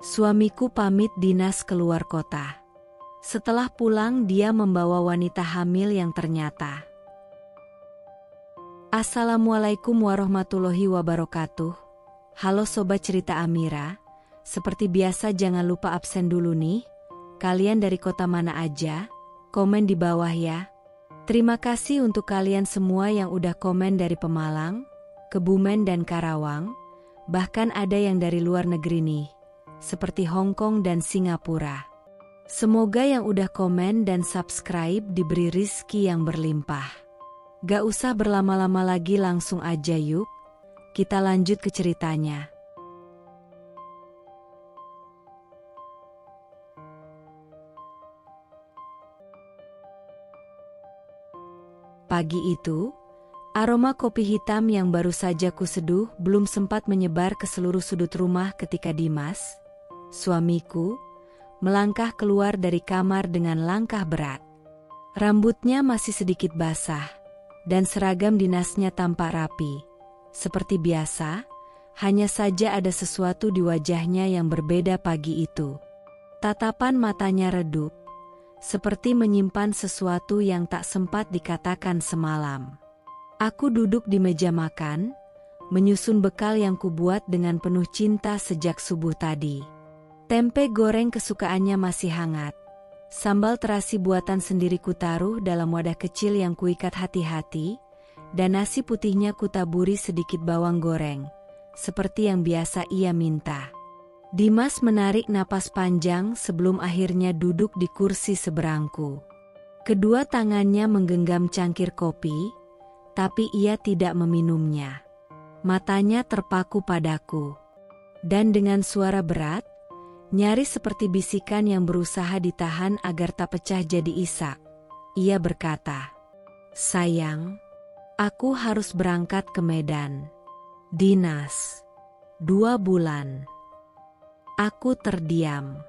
Suamiku pamit dinas keluar kota. Setelah pulang dia membawa wanita hamil yang ternyata. Assalamualaikum warahmatullahi wabarakatuh. Halo Sobat Cerita Amira. Seperti biasa jangan lupa absen dulu nih. Kalian dari kota mana aja? Komen di bawah ya. Terima kasih untuk kalian semua yang udah komen dari Pemalang, Kebumen dan Karawang. Bahkan ada yang dari luar negeri nih, seperti Hong Kong dan Singapura. Semoga yang udah komen dan subscribe diberi rizki yang berlimpah. Gak usah berlama-lama lagi, langsung aja yuk. Kita lanjut ke ceritanya. Pagi itu, aroma kopi hitam yang baru saja kuseduh belum sempat menyebar ke seluruh sudut rumah ketika Dimas, suamiku, melangkah keluar dari kamar dengan langkah berat. Rambutnya masih sedikit basah, dan seragam dinasnya tampak rapi. Seperti biasa, hanya saja ada sesuatu di wajahnya yang berbeda pagi itu. Tatapan matanya redup, seperti menyimpan sesuatu yang tak sempat dikatakan semalam. Aku duduk di meja makan, menyusun bekal yang kubuat dengan penuh cinta sejak subuh tadi. Tempe goreng kesukaannya masih hangat. Sambal terasi buatan sendiri kutaruh dalam wadah kecil yang kuikat hati-hati, dan nasi putihnya kutaburi sedikit bawang goreng, seperti yang biasa ia minta. Dimas menarik napas panjang sebelum akhirnya duduk di kursi seberangku. Kedua tangannya menggenggam cangkir kopi, tapi ia tidak meminumnya. Matanya terpaku padaku. Dan dengan suara berat, nyaris seperti bisikan yang berusaha ditahan agar tak pecah jadi isak, ia berkata, "Sayang, aku harus berangkat ke Medan. Dinas. 2 bulan. Aku terdiam.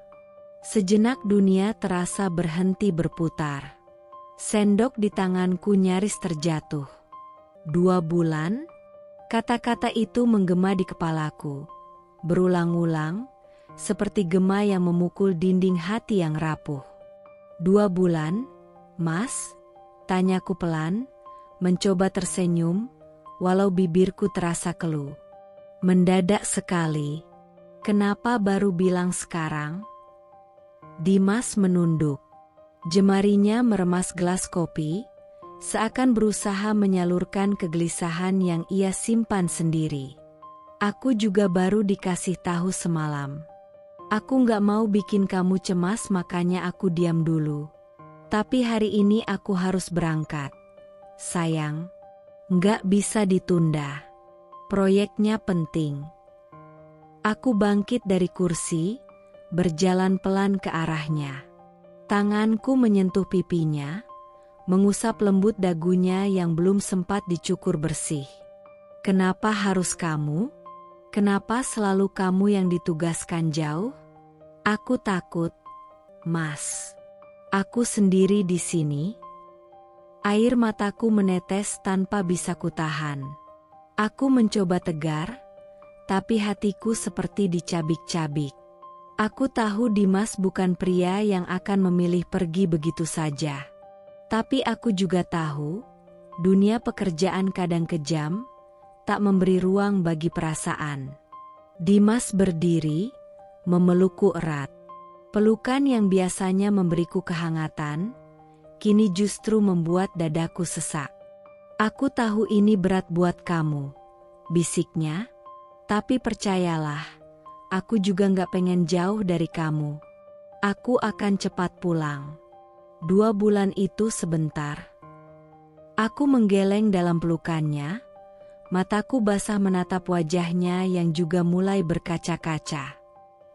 Sejenak dunia terasa berhenti berputar. Sendok di tanganku nyaris terjatuh. 2 bulan? Kata-kata itu menggema di kepalaku. Berulang-ulang, seperti gema yang memukul dinding hati yang rapuh. 2 bulan, Mas? Tanyaku pelan, mencoba tersenyum, walau bibirku terasa keluh. Mendadak sekali. Kenapa baru bilang sekarang? Dimas menunduk. Jemarinya meremas gelas kopi, seakan berusaha menyalurkan kegelisahan yang ia simpan sendiri. Aku juga baru dikasih tahu semalam. Aku gak mau bikin kamu cemas, makanya aku diam dulu. Tapi hari ini aku harus berangkat. Sayang, gak bisa ditunda. Proyeknya penting. Aku bangkit dari kursi, berjalan pelan ke arahnya. Tanganku menyentuh pipinya, mengusap lembut dagunya yang belum sempat dicukur bersih. Kenapa harus kamu? Kenapa selalu kamu yang ditugaskan jauh? Aku takut, Mas. Aku sendiri di sini. Air mataku menetes tanpa bisa kutahan. Aku mencoba tegar, tapi hatiku seperti dicabik-cabik. Aku tahu Dimas bukan pria yang akan memilih pergi begitu saja. Tapi aku juga tahu, dunia pekerjaan kadang kejam, tak memberi ruang bagi perasaan. Dimas berdiri, memelukku erat. Pelukan yang biasanya memberiku kehangatan, kini justru membuat dadaku sesak. Aku tahu ini berat buat kamu, bisiknya. Tapi percayalah, aku juga gak pengen jauh dari kamu. Aku akan cepat pulang. 2 bulan itu sebentar. Aku menggeleng dalam pelukannya, mataku basah menatap wajahnya yang juga mulai berkaca-kaca.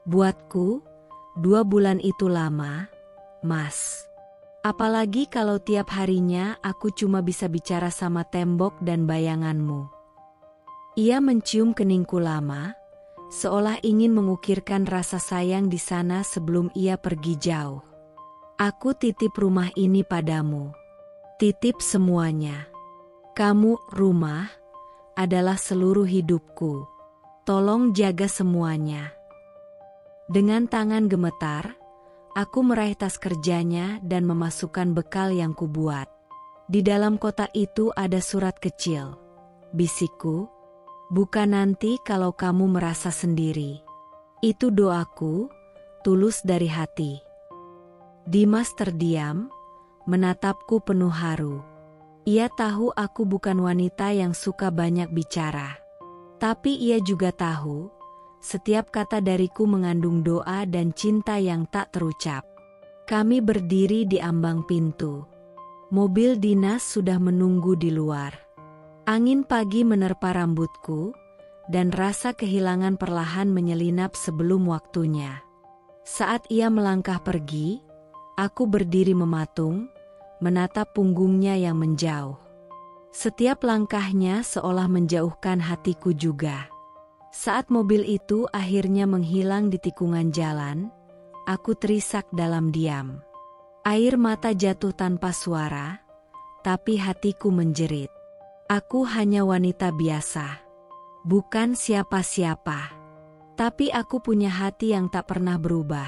Buatku, 2 bulan itu lama, Mas. Apalagi kalau tiap harinya aku cuma bisa bicara sama tembok dan bayanganmu. Ia mencium keningku lama, seolah ingin mengukirkan rasa sayang di sana sebelum ia pergi jauh. Aku titip rumah ini padamu. Titip semuanya. Kamu, rumah, adalah seluruh hidupku. Tolong jaga semuanya. Dengan tangan gemetar, aku meraih tas kerjanya dan memasukkan bekal yang kubuat. Di dalam kotak itu ada surat kecil. Bisikku, buka nanti kalau kamu merasa sendiri. Itu doaku, tulus dari hati. Dimas terdiam, menatapku penuh haru. Ia tahu aku bukan wanita yang suka banyak bicara. Tapi ia juga tahu, setiap kata dariku mengandung doa dan cinta yang tak terucap. Kami berdiri di ambang pintu. Mobil dinas sudah menunggu di luar. Angin pagi menerpa rambutku, dan rasa kehilangan perlahan menyelinap sebelum waktunya. Saat ia melangkah pergi, aku berdiri mematung, menatap punggungnya yang menjauh. Setiap langkahnya seolah menjauhkan hatiku juga. Saat mobil itu akhirnya menghilang di tikungan jalan, aku terisak dalam diam. Air mata jatuh tanpa suara, tapi hatiku menjerit. Aku hanya wanita biasa, bukan siapa-siapa. Tapi aku punya hati yang tak pernah berubah.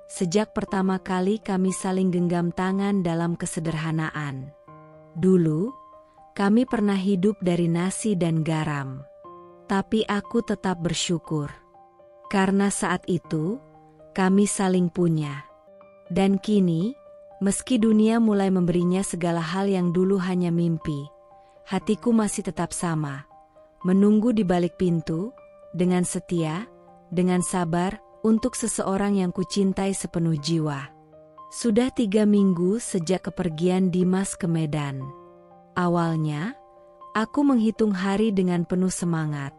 Sejak pertama kali kami saling genggam tangan dalam kesederhanaan. Dulu, kami pernah hidup dari nasi dan garam. Tapi aku tetap bersyukur. Karena saat itu, kami saling punya. Dan kini, meski dunia mulai memberinya segala hal yang dulu hanya mimpi, hatiku masih tetap sama. Menunggu di balik pintu, dengan setia, dengan sabar, untuk seseorang yang kucintai sepenuh jiwa. Sudah 3 minggu sejak kepergian Dimas ke Medan. Awalnya, aku menghitung hari dengan penuh semangat.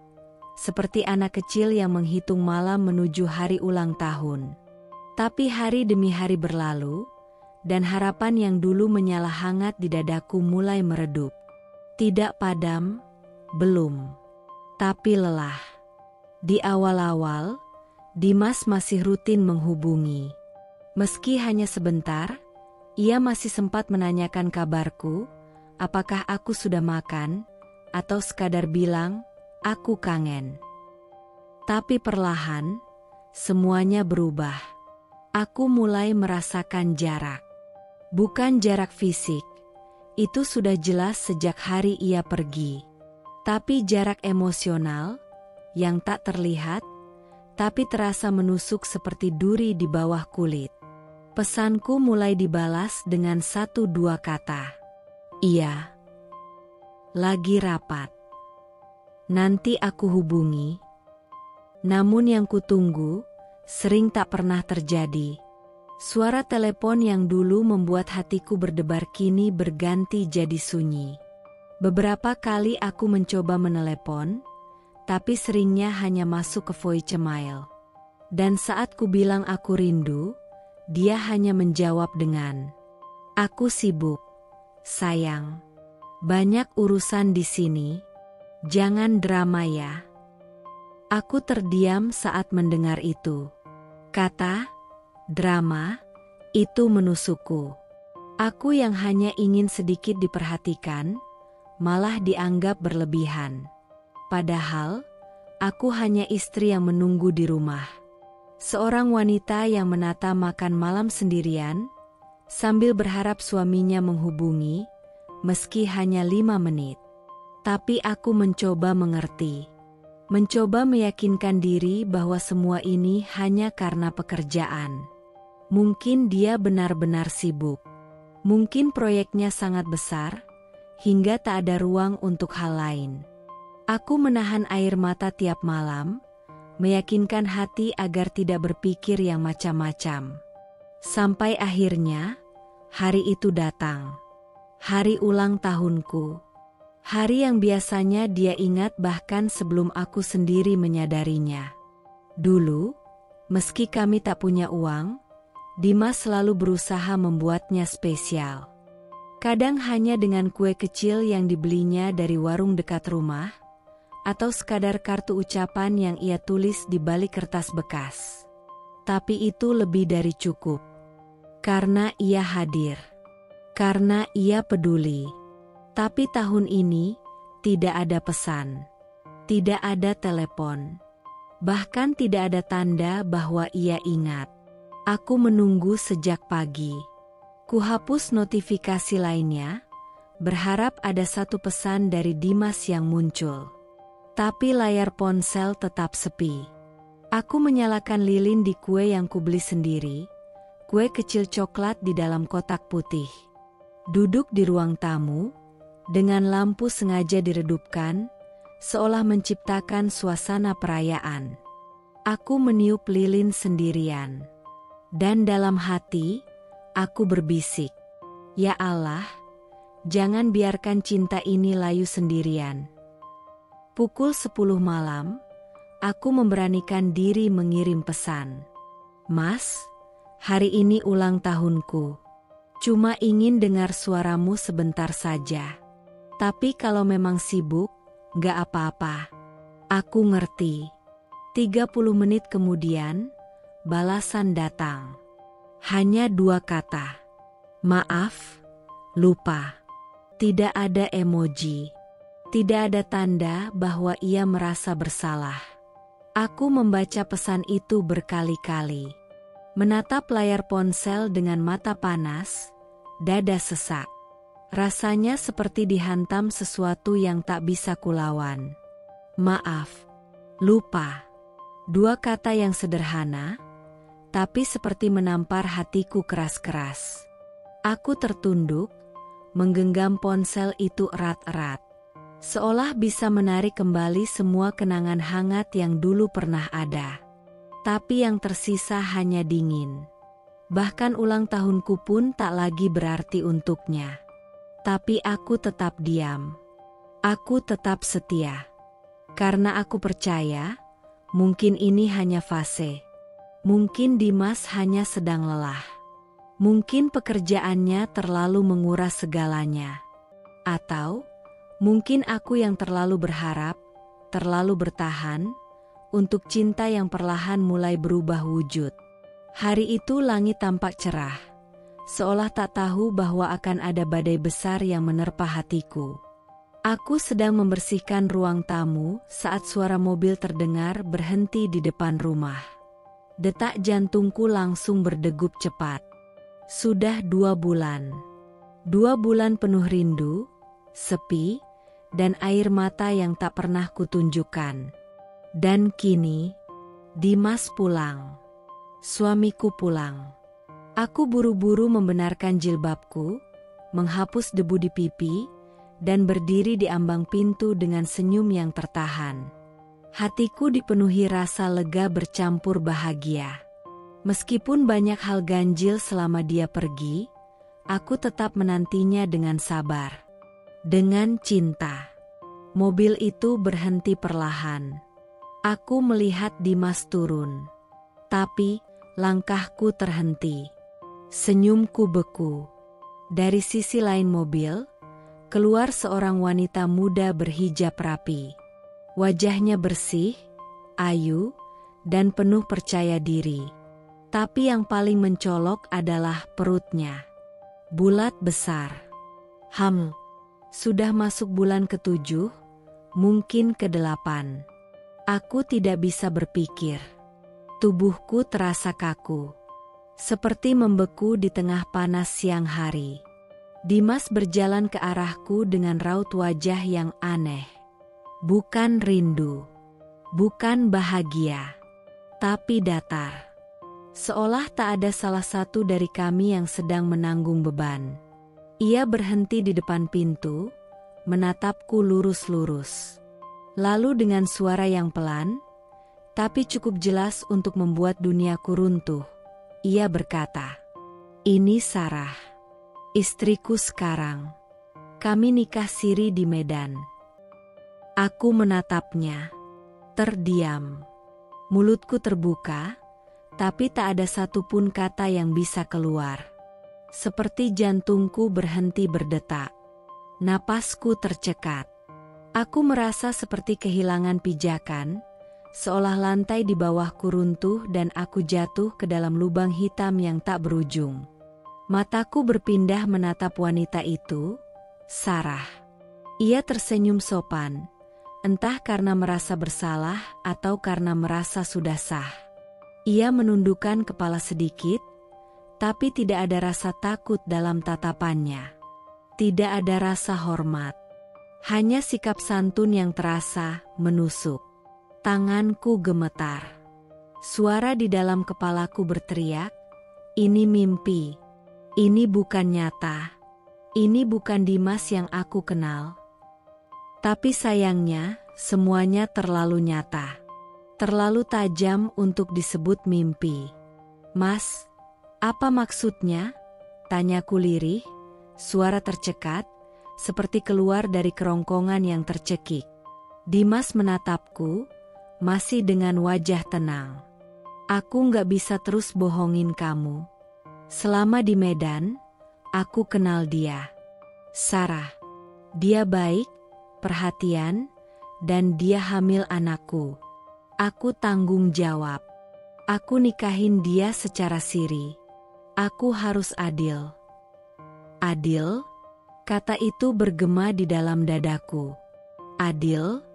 Seperti anak kecil yang menghitung malam menuju hari ulang tahun. Tapi hari demi hari berlalu, dan harapan yang dulu menyala hangat di dadaku mulai meredup. Tidak padam, belum. Tapi lelah. Di awal-awal, Dimas masih rutin menghubungi. Meski hanya sebentar, ia masih sempat menanyakan kabarku, apakah aku sudah makan, atau sekadar bilang, aku kangen. Tapi perlahan, semuanya berubah. Aku mulai merasakan jarak. Bukan jarak fisik, itu sudah jelas sejak hari ia pergi. Tapi jarak emosional, yang tak terlihat, tapi terasa menusuk seperti duri di bawah kulit. Pesanku mulai dibalas dengan 1-2 kata. Iya. Lagi rapat. Nanti aku hubungi. Namun yang kutunggu, sering tak pernah terjadi. Suara telepon yang dulu membuat hatiku berdebar kini berganti jadi sunyi. Beberapa kali aku mencoba menelepon, tapi seringnya hanya masuk ke voicemail. Dan saat ku bilang aku rindu, dia hanya menjawab dengan, aku sibuk, sayang. Banyak urusan di sini. Jangan drama ya. Aku terdiam saat mendengar itu. Kata, drama, itu menusukku. Aku yang hanya ingin sedikit diperhatikan, malah dianggap berlebihan. Padahal, aku hanya istri yang menunggu di rumah. Seorang wanita yang menata makan malam sendirian, sambil berharap suaminya menghubungi, meski hanya 5 menit. Tapi aku mencoba mengerti. Mencoba meyakinkan diri bahwa semua ini hanya karena pekerjaan. Mungkin dia benar-benar sibuk. Mungkin proyeknya sangat besar, hingga tak ada ruang untuk hal lain. Aku menahan air mata tiap malam, meyakinkan hati agar tidak berpikir yang macam-macam. Sampai akhirnya, hari itu datang. Hari ulang tahunku. Hari yang biasanya dia ingat bahkan sebelum aku sendiri menyadarinya. Dulu, meski kami tak punya uang, Dimas selalu berusaha membuatnya spesial. Kadang hanya dengan kue kecil yang dibelinya dari warung dekat rumah, atau sekadar kartu ucapan yang ia tulis di balik kertas bekas. Tapi itu lebih dari cukup. Karena ia hadir. Karena ia peduli. Tapi tahun ini, tidak ada pesan. Tidak ada telepon. Bahkan tidak ada tanda bahwa ia ingat. Aku menunggu sejak pagi. Kuhapus notifikasi lainnya, berharap ada satu pesan dari Dimas yang muncul. Tapi layar ponsel tetap sepi. Aku menyalakan lilin di kue yang kubeli sendiri, kue kecil coklat di dalam kotak putih. Duduk di ruang tamu, dengan lampu sengaja diredupkan, seolah menciptakan suasana perayaan. Aku meniup lilin sendirian. Dan dalam hati, aku berbisik, "Ya Allah, jangan biarkan cinta ini layu sendirian." Pukul 10 malam, aku memberanikan diri mengirim pesan. "Mas, hari ini ulang tahunku. Cuma ingin dengar suaramu sebentar saja. Tapi kalau memang sibuk, gak apa-apa. Aku ngerti." 30 menit kemudian, balasan datang. Hanya 2 kata. "Maaf, lupa." Tidak ada emoji. Tidak ada tanda bahwa ia merasa bersalah. Aku membaca pesan itu berkali-kali. Menatap layar ponsel dengan mata panas, dada sesak. Rasanya seperti dihantam sesuatu yang tak bisa kulawan. "Maaf, lupa." 2 kata yang sederhana, tapi seperti menampar hatiku keras-keras. Aku tertunduk, menggenggam ponsel itu erat-erat. Seolah bisa menarik kembali semua kenangan hangat yang dulu pernah ada. Tapi yang tersisa hanya dingin. Bahkan ulang tahunku pun tak lagi berarti untuknya. Tapi aku tetap diam. Aku tetap setia. Karena aku percaya, mungkin ini hanya fase. Mungkin Dimas hanya sedang lelah. Mungkin pekerjaannya terlalu menguras segalanya. Atau mungkin aku yang terlalu berharap, terlalu bertahan, untuk cinta yang perlahan mulai berubah wujud. Hari itu langit tampak cerah, seolah tak tahu bahwa akan ada badai besar yang menerpa hatiku. Aku sedang membersihkan ruang tamu saat suara mobil terdengar berhenti di depan rumah. Detak jantungku langsung berdegup cepat. Sudah 2 bulan. 2 bulan penuh rindu, sepi, dan air mata yang tak pernah kutunjukkan. Dan kini, Dimas pulang. Suamiku pulang. Aku buru-buru membenarkan jilbabku, menghapus debu di pipi, dan berdiri di ambang pintu dengan senyum yang tertahan. Hatiku dipenuhi rasa lega bercampur bahagia. Meskipun banyak hal ganjil selama dia pergi, aku tetap menantinya dengan sabar. Dengan cinta. Mobil itu berhenti perlahan. Aku melihat Dimas turun. Tapi, langkahku terhenti. Senyumku beku. Dari sisi lain mobil, keluar seorang wanita muda berhijab rapi. Wajahnya bersih, ayu, dan penuh percaya diri. Tapi yang paling mencolok adalah perutnya. Bulat besar. Sudah masuk bulan ke-7, mungkin ke-8. Aku tidak bisa berpikir. Tubuhku terasa kaku. Seperti membeku di tengah panas siang hari. Dimas berjalan ke arahku dengan raut wajah yang aneh. Bukan rindu, bukan bahagia, tapi datar. Seolah tak ada salah satu dari kami yang sedang menanggung beban. Ia berhenti di depan pintu, menatapku lurus-lurus. Lalu dengan suara yang pelan, tapi cukup jelas untuk membuat duniaku runtuh, ia berkata, "Ini Sarah. Istriku sekarang. Kami nikah siri di Medan." Aku menatapnya, terdiam. Mulutku terbuka, tapi tak ada satupun kata yang bisa keluar. Seperti jantungku berhenti berdetak. Napasku tercekat. Aku merasa seperti kehilangan pijakan, seolah lantai di bawahku runtuh dan aku jatuh ke dalam lubang hitam yang tak berujung. Mataku berpindah menatap wanita itu, Sarah. Ia tersenyum sopan, entah karena merasa bersalah atau karena merasa sudah sah. Ia menundukkan kepala sedikit, tapi tidak ada rasa takut dalam tatapannya. Tidak ada rasa hormat. Hanya sikap santun yang terasa, menusuk. Tanganku gemetar. Suara di dalam kepalaku berteriak, "Ini mimpi. Ini bukan nyata. Ini bukan Dimas yang aku kenal." Tapi sayangnya, semuanya terlalu nyata. Terlalu tajam untuk disebut mimpi. "Mas, apa maksudnya?" tanyaku lirih, suara tercekat, seperti keluar dari kerongkongan yang tercekik. Dimas menatapku, masih dengan wajah tenang. "Aku nggak bisa terus bohongin kamu. Selama di Medan, aku kenal dia. Sarah. Dia baik, perhatian, dan dia hamil anakku. Aku tanggung jawab. Aku nikahin dia secara siri. Aku harus adil." "Adil?" Kata itu bergema di dalam dadaku. Adil?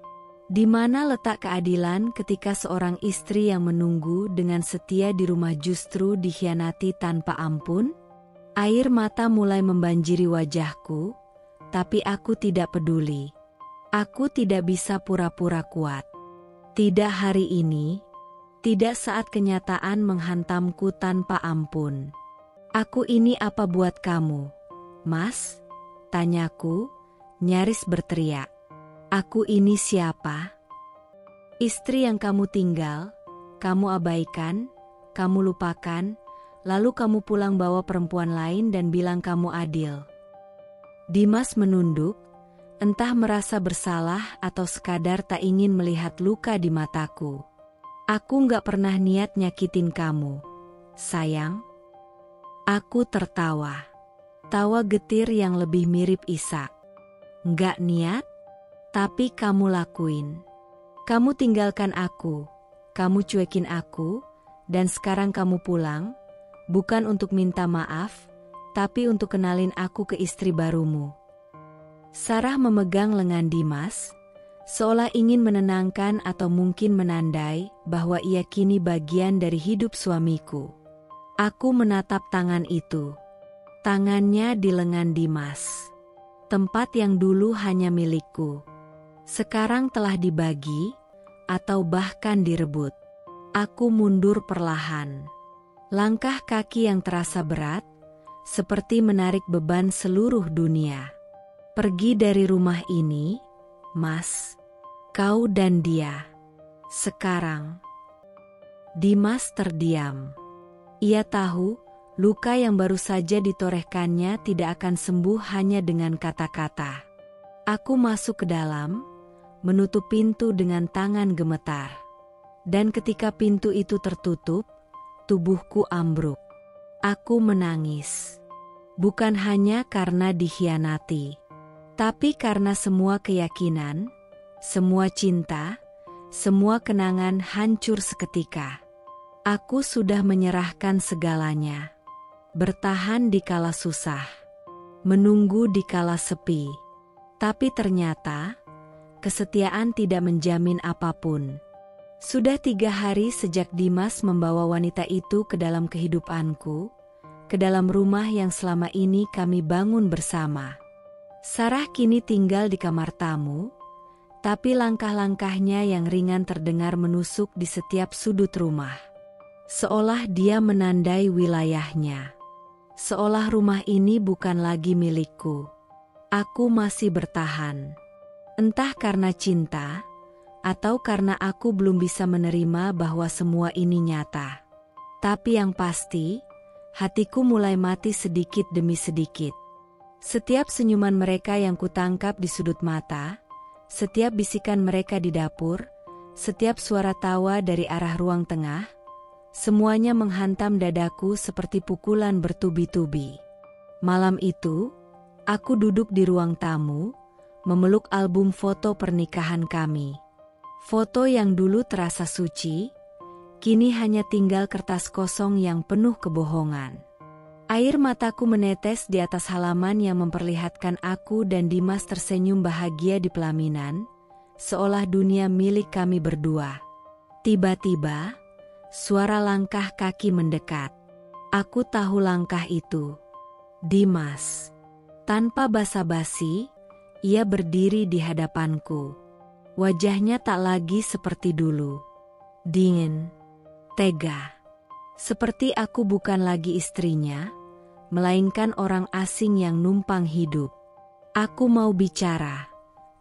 Di mana letak keadilan ketika seorang istri yang menunggu dengan setia di rumah justru dikhianati tanpa ampun? Air mata mulai membanjiri wajahku, tapi aku tidak peduli. Aku tidak bisa pura-pura kuat. Tidak hari ini, tidak saat kenyataan menghantamku tanpa ampun. "Aku ini apa buat kamu, Mas?" tanyaku, nyaris berteriak. "Aku ini siapa? Istri yang kamu tinggal, kamu abaikan, kamu lupakan, lalu kamu pulang bawa perempuan lain dan bilang kamu adil." Dimas menunduk, entah merasa bersalah atau sekadar tak ingin melihat luka di mataku. "Aku nggak pernah niat nyakitin kamu, sayang." Aku tertawa. Tawa getir yang lebih mirip isak. "Nggak niat? Tapi kamu lakuin. Kamu tinggalkan aku, kamu cuekin aku, dan sekarang kamu pulang, bukan untuk minta maaf, tapi untuk kenalin aku ke istri barumu." Sarah memegang lengan Dimas, seolah ingin menenangkan atau mungkin menandai bahwa ia kini bagian dari hidup suamiku. Aku menatap tangan itu. Tangannya di lengan Dimas. Tempat yang dulu hanya milikku, sekarang telah dibagi, atau bahkan direbut. Aku mundur perlahan. Langkah kaki yang terasa berat, seperti menarik beban seluruh dunia. "Pergi dari rumah ini, Mas. Kau dan dia. Sekarang." Dimas terdiam. Ia tahu, luka yang baru saja ditorehkannya tidak akan sembuh hanya dengan kata-kata. Aku masuk ke dalam, menutup pintu dengan tangan gemetar. Dan ketika pintu itu tertutup, tubuhku ambruk. Aku menangis. Bukan hanya karena dikhianati, tapi karena semua keyakinan, semua cinta, semua kenangan hancur seketika. Aku sudah menyerahkan segalanya. Bertahan di kala susah, menunggu di kala sepi. Tapi ternyata, kesetiaan tidak menjamin apapun. Sudah 3 hari sejak Dimas membawa wanita itu ke dalam kehidupanku, ke dalam rumah yang selama ini kami bangun bersama. Sarah kini tinggal di kamar tamu, tapi langkah-langkahnya yang ringan terdengar menusuk di setiap sudut rumah. Seolah dia menandai wilayahnya. Seolah rumah ini bukan lagi milikku. Aku masih bertahan. Entah karena cinta, atau karena aku belum bisa menerima bahwa semua ini nyata. Tapi yang pasti, hatiku mulai mati sedikit demi sedikit. Setiap senyuman mereka yang kutangkap di sudut mata, setiap bisikan mereka di dapur, setiap suara tawa dari arah ruang tengah, semuanya menghantam dadaku seperti pukulan bertubi-tubi. Malam itu, aku duduk di ruang tamu, memeluk album foto pernikahan kami. Foto yang dulu terasa suci, kini hanya tinggal kertas kosong yang penuh kebohongan. Air mataku menetes di atas halaman yang memperlihatkan aku dan Dimas tersenyum bahagia di pelaminan, seolah dunia milik kami berdua. Tiba-tiba, suara langkah kaki mendekat. Aku tahu langkah itu. Dimas. Tanpa basa-basi, ia berdiri di hadapanku. Wajahnya tak lagi seperti dulu. Dingin, tega. Seperti aku bukan lagi istrinya, melainkan orang asing yang numpang hidup. Aku mau bicara,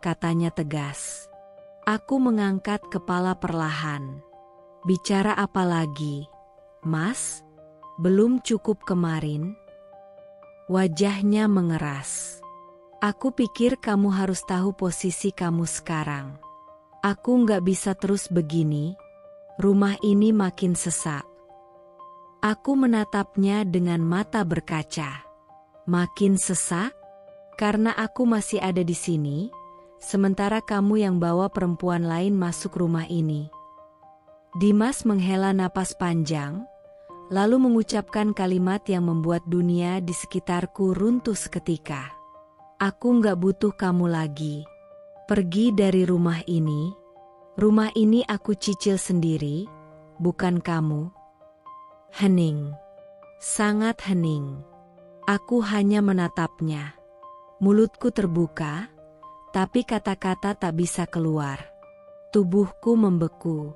katanya tegas. Aku mengangkat kepala perlahan. Bicara apa lagi, Mas? Belum cukup kemarin? Wajahnya mengeras. Aku pikir kamu harus tahu posisi kamu sekarang. Aku nggak bisa terus begini. Rumah ini makin sesak. Aku menatapnya dengan mata berkaca. Makin sesak? Karena aku masih ada di sini, sementara kamu yang bawa perempuan lain masuk rumah ini. Dimas menghela napas panjang, lalu mengucapkan kalimat yang membuat dunia di sekitarku runtuh seketika. Aku nggak butuh kamu lagi. Pergi dari rumah ini. Rumah ini aku cicil sendiri, bukan kamu. Hening. Sangat hening. Aku hanya menatapnya. Mulutku terbuka, tapi kata-kata tak bisa keluar. Tubuhku membeku.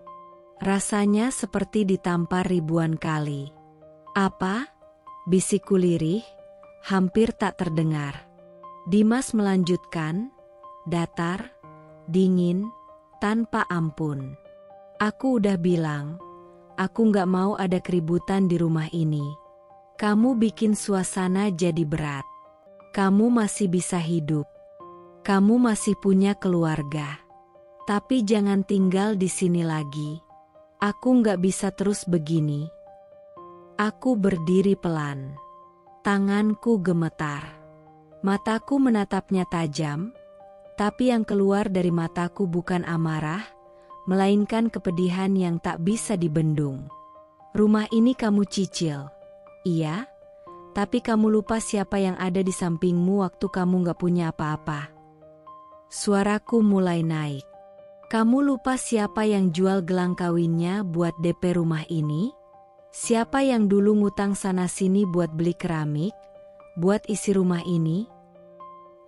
Rasanya seperti ditampar ribuan kali. Apa? Bisikku lirih, hampir tak terdengar. Dimas melanjutkan, datar, dingin, tanpa ampun. Aku udah bilang, aku nggak mau ada keributan di rumah ini. Kamu bikin suasana jadi berat. Kamu masih bisa hidup. Kamu masih punya keluarga. Tapi jangan tinggal di sini lagi. Aku nggak bisa terus begini. Aku berdiri pelan. Tanganku gemetar. Mataku menatapnya tajam, tapi yang keluar dari mataku bukan amarah, melainkan kepedihan yang tak bisa dibendung. Rumah ini kamu cicil. Iya, tapi kamu lupa siapa yang ada di sampingmu waktu kamu nggak punya apa-apa. Suaraku mulai naik. Kamu lupa siapa yang jual gelang kawinnya buat DP rumah ini? Siapa yang dulu ngutang sana-sini buat beli keramik, buat isi rumah ini?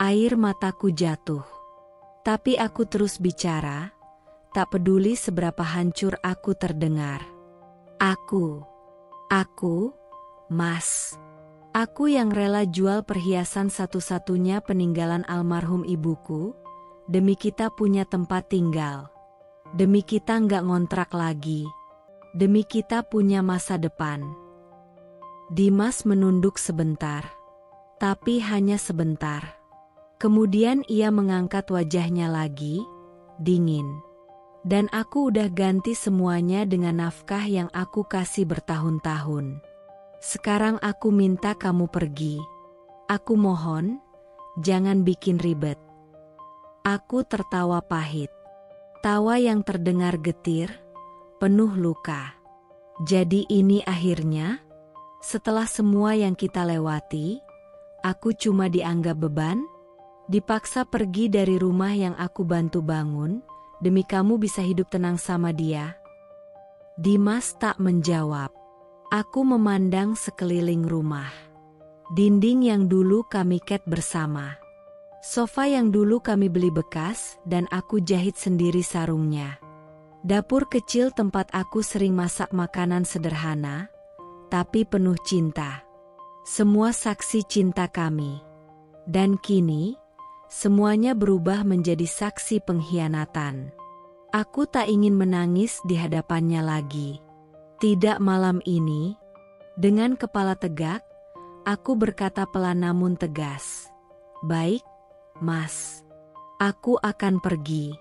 Air mataku jatuh. Tapi aku terus bicara, tak peduli seberapa hancur aku terdengar. Aku, Mas. Aku yang rela jual perhiasan satu-satunya peninggalan almarhum ibuku, demi kita punya tempat tinggal. Demi kita nggak ngontrak lagi. Demi kita punya masa depan. Dimas menunduk sebentar. Tapi hanya sebentar. Kemudian ia mengangkat wajahnya lagi, dingin. Dan aku udah ganti semuanya dengan nafkah yang aku kasih bertahun-tahun. Sekarang aku minta kamu pergi. Aku mohon, jangan bikin ribet. Aku tertawa pahit. Tawa yang terdengar getir, penuh luka. Jadi ini akhirnya? Setelah semua yang kita lewati, aku cuma dianggap beban? Dipaksa pergi dari rumah yang aku bantu bangun, demi kamu bisa hidup tenang sama dia? Dimas tak menjawab. Aku memandang sekeliling rumah. Dinding yang dulu kami cat bersama. Sofa yang dulu kami beli bekas dan aku jahit sendiri sarungnya. Dapur kecil tempat aku sering masak makanan sederhana, tapi penuh cinta. Semua saksi cinta kami. Dan kini, semuanya berubah menjadi saksi pengkhianatan. Aku tak ingin menangis di hadapannya lagi. Tidak malam ini. Dengan kepala tegak, aku berkata pelan namun tegas. Baik, Mas. Aku akan pergi.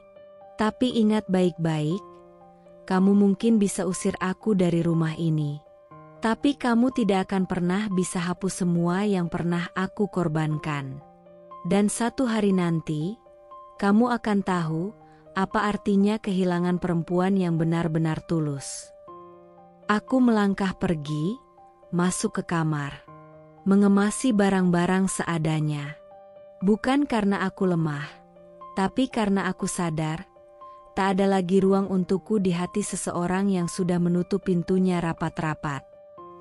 Tapi ingat baik-baik, kamu mungkin bisa usir aku dari rumah ini. Tapi kamu tidak akan pernah bisa hapus semua yang pernah aku korbankan. Dan satu hari nanti, kamu akan tahu apa artinya kehilangan perempuan yang benar-benar tulus. Aku melangkah pergi, masuk ke kamar. Mengemasi barang-barang seadanya. Bukan karena aku lemah, tapi karena aku sadar, tak ada lagi ruang untukku di hati seseorang yang sudah menutup pintunya rapat-rapat.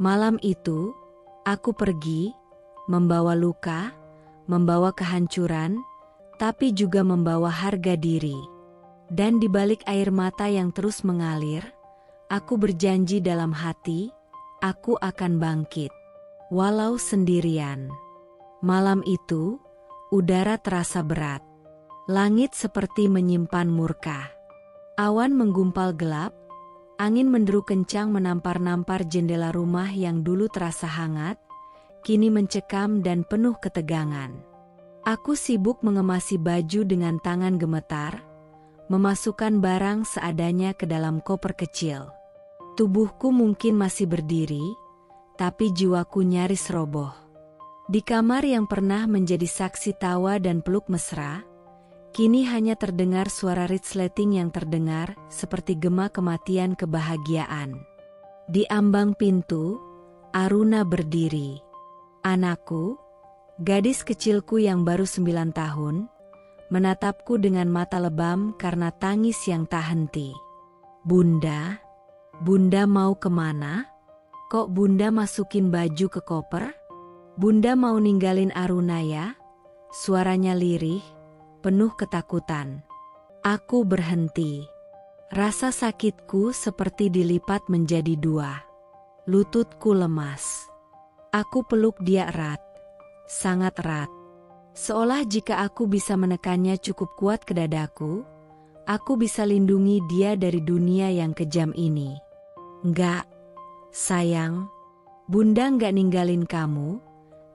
Malam itu, aku pergi, membawa luka, membawa kehancuran, tapi juga membawa harga diri. Dan di balik air mata yang terus mengalir, aku berjanji dalam hati, aku akan bangkit. Walau sendirian. Malam itu, udara terasa berat. Langit seperti menyimpan murka. Awan menggumpal gelap, angin menderu kencang menampar-nampar jendela rumah yang dulu terasa hangat, kini mencekam dan penuh ketegangan. Aku sibuk mengemasi baju dengan tangan gemetar, memasukkan barang seadanya ke dalam koper kecil. Tubuhku mungkin masih berdiri, tapi jiwaku nyaris roboh. Di kamar yang pernah menjadi saksi tawa dan peluk mesra, kini hanya terdengar suara resleting yang terdengar seperti gema kematian kebahagiaan. Di ambang pintu, Aruna berdiri. Anakku, gadis kecilku yang baru 9 tahun, menatapku dengan mata lebam karena tangis yang tak henti. Bunda, Bunda mau kemana? Kok Bunda masukin baju ke koper? Bunda mau ninggalin Aruna ya? Suaranya lirih, penuh ketakutan. Aku berhenti. Rasa sakitku seperti dilipat menjadi 2. Lututku lemas. Aku peluk dia erat, sangat erat. Seolah jika aku bisa menekannya cukup kuat ke dadaku, aku bisa lindungi dia dari dunia yang kejam ini. Enggak, sayang, Bunda enggak ninggalin kamu,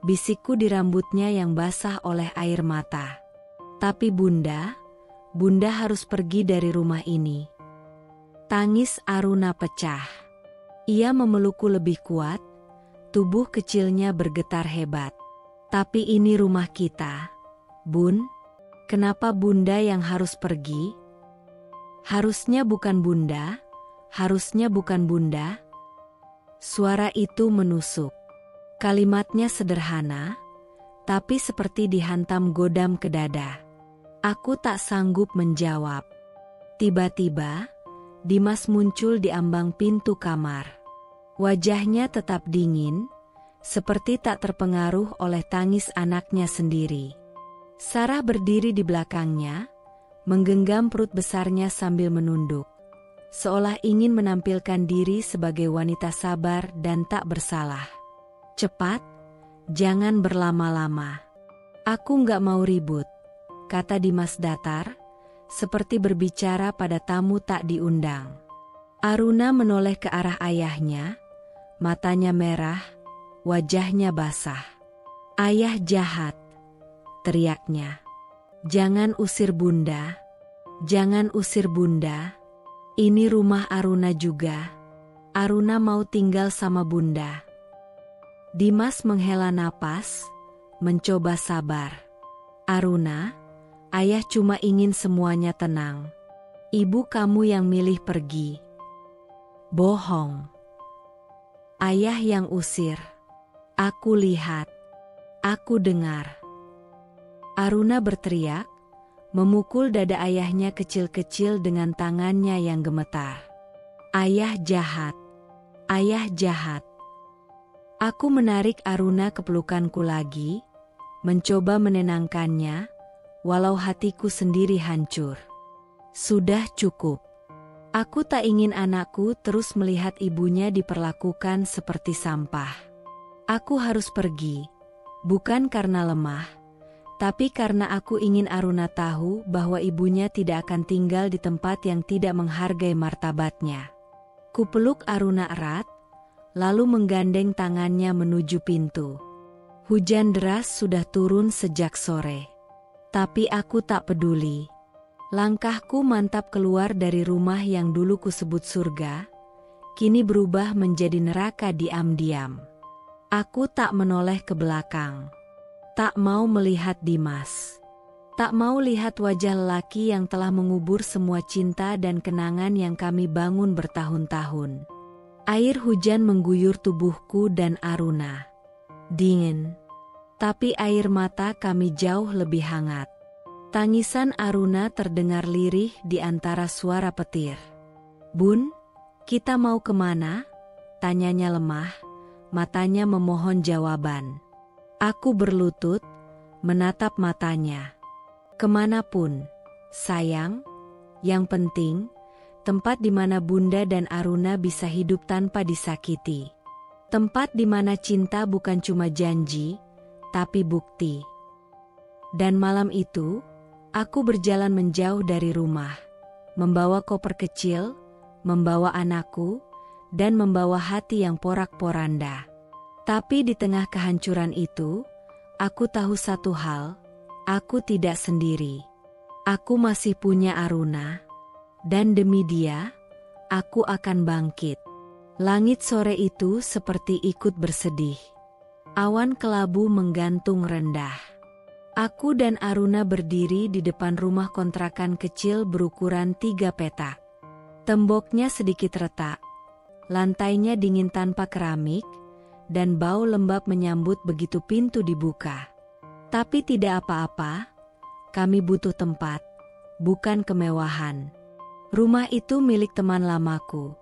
bisikku di rambutnya yang basah oleh air mata. Tapi Bunda harus pergi dari rumah ini. Tangis Aruna pecah. Ia memelukku lebih kuat, tubuh kecilnya bergetar hebat. Tapi ini rumah kita, Bun. Kenapa Bunda yang harus pergi? Harusnya bukan Bunda, harusnya bukan Bunda. Suara itu menusuk. Kalimatnya sederhana, tapi seperti dihantam godam ke dada. Aku tak sanggup menjawab. Tiba-tiba, Dimas muncul di ambang pintu kamar. Wajahnya tetap dingin, seperti tak terpengaruh oleh tangis anaknya sendiri. Sarah berdiri di belakangnya, menggenggam perut besarnya sambil menunduk, seolah ingin menampilkan diri sebagai wanita sabar dan tak bersalah. Cepat, jangan berlama-lama. Aku nggak mau ribut, kata Dimas datar, seperti berbicara pada tamu tak diundang. Aruna menoleh ke arah ayahnya, matanya merah, wajahnya basah. Ayah jahat, teriaknya. Jangan usir Bunda, jangan usir Bunda. Ini rumah Aruna juga. Aruna mau tinggal sama Bunda. Dimas menghela napas, mencoba sabar. Aruna, ayah cuma ingin semuanya tenang. Ibu kamu yang milih pergi. Bohong. Ayah yang usir. Aku lihat. Aku dengar. Aruna berteriak, memukul dada ayahnya kecil-kecil dengan tangannya yang gemetar. Ayah jahat. Ayah jahat. Aku menarik Aruna ke pelukanku lagi, mencoba menenangkannya, walau hatiku sendiri hancur. Sudah cukup. Aku tak ingin anakku terus melihat ibunya diperlakukan seperti sampah. Aku harus pergi, bukan karena lemah, tapi karena aku ingin Aruna tahu bahwa ibunya tidak akan tinggal di tempat yang tidak menghargai martabatnya. Kupeluk Aruna erat, lalu menggandeng tangannya menuju pintu. Hujan deras sudah turun sejak sore. Tapi aku tak peduli. Langkahku mantap keluar dari rumah yang dulu kusebut surga, kini berubah menjadi neraka diam-diam. Aku tak menoleh ke belakang. Tak mau melihat Dimas. Tak mau lihat wajah lelaki yang telah mengubur semua cinta dan kenangan yang kami bangun bertahun-tahun. Air hujan mengguyur tubuhku dan Aruna. Dingin. Tapi air mata kami jauh lebih hangat. Tangisan Aruna terdengar lirih di antara suara petir. "Bun, kita mau kemana?" tanyanya lemah, matanya memohon jawaban. Aku berlutut, menatap matanya. "Kemanapun, sayang. Yang penting, tempat di mana Bunda dan Aruna bisa hidup tanpa disakiti. Tempat di mana cinta bukan cuma janji, tapi bukti." Dan malam itu, aku berjalan menjauh dari rumah, membawa koper kecil, membawa anakku, dan membawa hati yang porak-poranda. Tapi di tengah kehancuran itu, aku tahu satu hal, aku tidak sendiri. Aku masih punya Aruna, dan demi dia, aku akan bangkit. Langit sore itu seperti ikut bersedih. Awan kelabu menggantung rendah. Aku dan Aruna berdiri di depan rumah kontrakan kecil berukuran 3 petak. Temboknya sedikit retak, lantainya dingin tanpa keramik, dan bau lembab menyambut begitu pintu dibuka. Tapi tidak apa-apa, kami butuh tempat, bukan kemewahan. Rumah itu milik teman lamaku,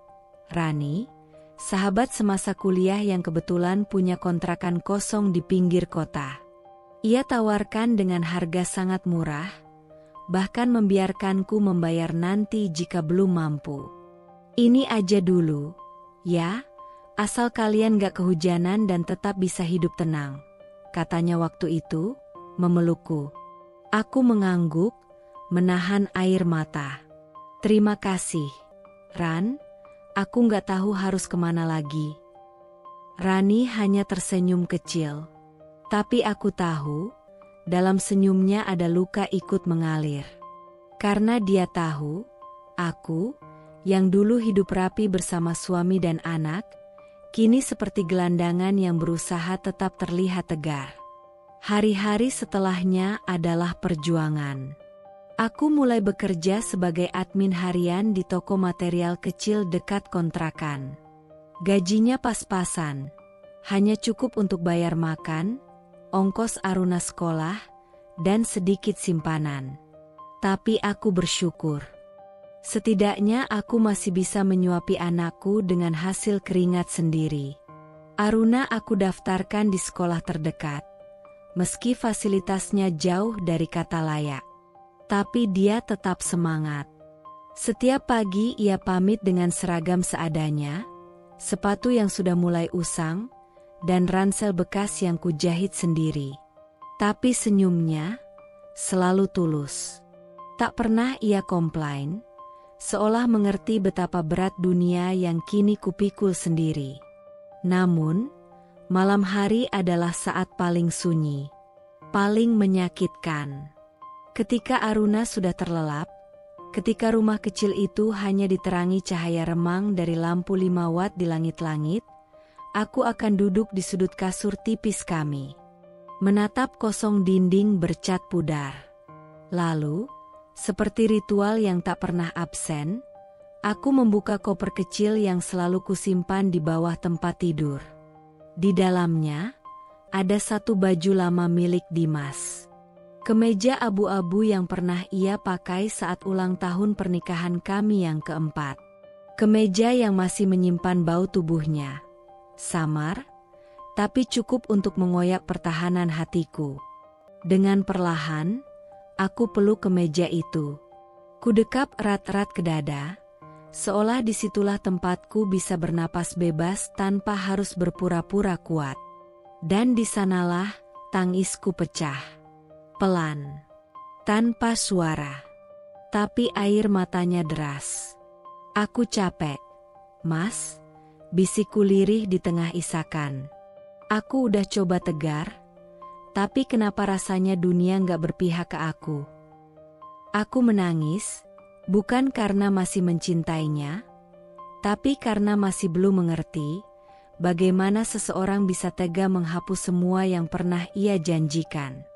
Rani, sahabat semasa kuliah yang kebetulan punya kontrakan kosong di pinggir kota. Ia tawarkan dengan harga sangat murah, bahkan membiarkanku membayar nanti jika belum mampu. "Ini aja dulu, ya, asal kalian gak kehujanan dan tetap bisa hidup tenang," katanya waktu itu, memelukku. Aku mengangguk, menahan air mata. "Terima kasih, Ran, aku gak tahu harus kemana lagi." Rani hanya tersenyum kecil. Tapi aku tahu, dalam senyumnya ada luka ikut mengalir. Karena dia tahu, aku, yang dulu hidup rapi bersama suami dan anak, kini seperti gelandangan yang berusaha tetap terlihat tegar. Hari-hari setelahnya adalah perjuangan. Aku mulai bekerja sebagai admin harian di toko material kecil dekat kontrakan. Gajinya pas-pasan, hanya cukup untuk bayar makan, ongkos Aruna sekolah, dan sedikit simpanan. Tapi aku bersyukur. Setidaknya aku masih bisa menyuapi anakku dengan hasil keringat sendiri. Aruna aku daftarkan di sekolah terdekat, meski fasilitasnya jauh dari kata layak. Tapi dia tetap semangat. Setiap pagi ia pamit dengan seragam seadanya, sepatu yang sudah mulai usang, dan ransel bekas yang kujahit sendiri. Tapi senyumnya selalu tulus. Tak pernah ia komplain, seolah mengerti betapa berat dunia yang kini kupikul sendiri. Namun, malam hari adalah saat paling sunyi, paling menyakitkan. Ketika Aruna sudah terlelap, ketika rumah kecil itu hanya diterangi cahaya remang dari lampu 5 watt di langit-langit, aku akan duduk di sudut kasur tipis kami, menatap kosong dinding bercat pudar. Lalu, seperti ritual yang tak pernah absen, aku membuka koper kecil yang selalu kusimpan di bawah tempat tidur. Di dalamnya, ada satu baju lama milik Dimas. Kemeja abu-abu yang pernah ia pakai saat ulang tahun pernikahan kami yang keempat. Kemeja yang masih menyimpan bau tubuhnya. Samar, tapi cukup untuk mengoyak pertahanan hatiku. Dengan perlahan, aku peluk kemeja itu. Kudekap erat-erat ke dada, seolah disitulah tempatku bisa bernapas bebas tanpa harus berpura-pura kuat. Dan di sanalah tangisku pecah. Pelan, tanpa suara. Tapi air matanya deras. "Aku capek, Mas," bisikku lirih di tengah isakan. Aku udah coba tegar, tapi kenapa rasanya dunia nggak berpihak ke aku? Aku menangis, bukan karena masih mencintainya, tapi karena masih belum mengerti bagaimana seseorang bisa tega menghapus semua yang pernah ia janjikan.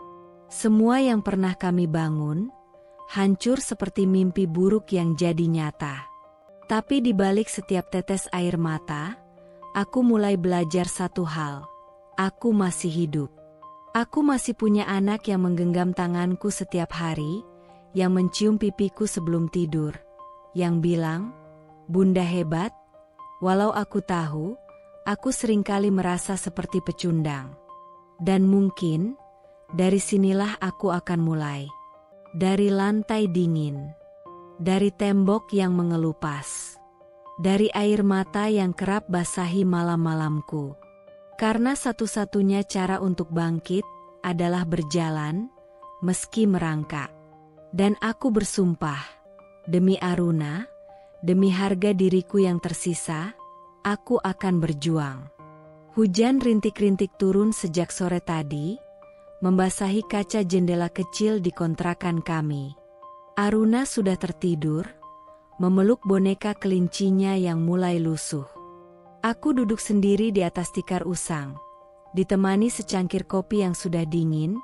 Semua yang pernah kami bangun, hancur seperti mimpi buruk yang jadi nyata. Tapi di balik setiap tetes air mata, aku mulai belajar satu hal. Aku masih hidup. Aku masih punya anak yang menggenggam tanganku setiap hari, yang mencium pipiku sebelum tidur, yang bilang, "Bunda hebat." Walau aku tahu, aku seringkali merasa seperti pecundang. Dan mungkin, dari sinilah aku akan mulai. Dari lantai dingin. Dari tembok yang mengelupas. Dari air mata yang kerap basahi malam-malamku. Karena satu-satunya cara untuk bangkit adalah berjalan, meski merangkak. Dan aku bersumpah, demi Aruna, demi harga diriku yang tersisa, aku akan berjuang. Hujan rintik-rintik turun sejak sore tadi, membasahi kaca jendela kecil di kontrakan kami. Aruna sudah tertidur, memeluk boneka kelincinya yang mulai lusuh. Aku duduk sendiri di atas tikar usang, ditemani secangkir kopi yang sudah dingin,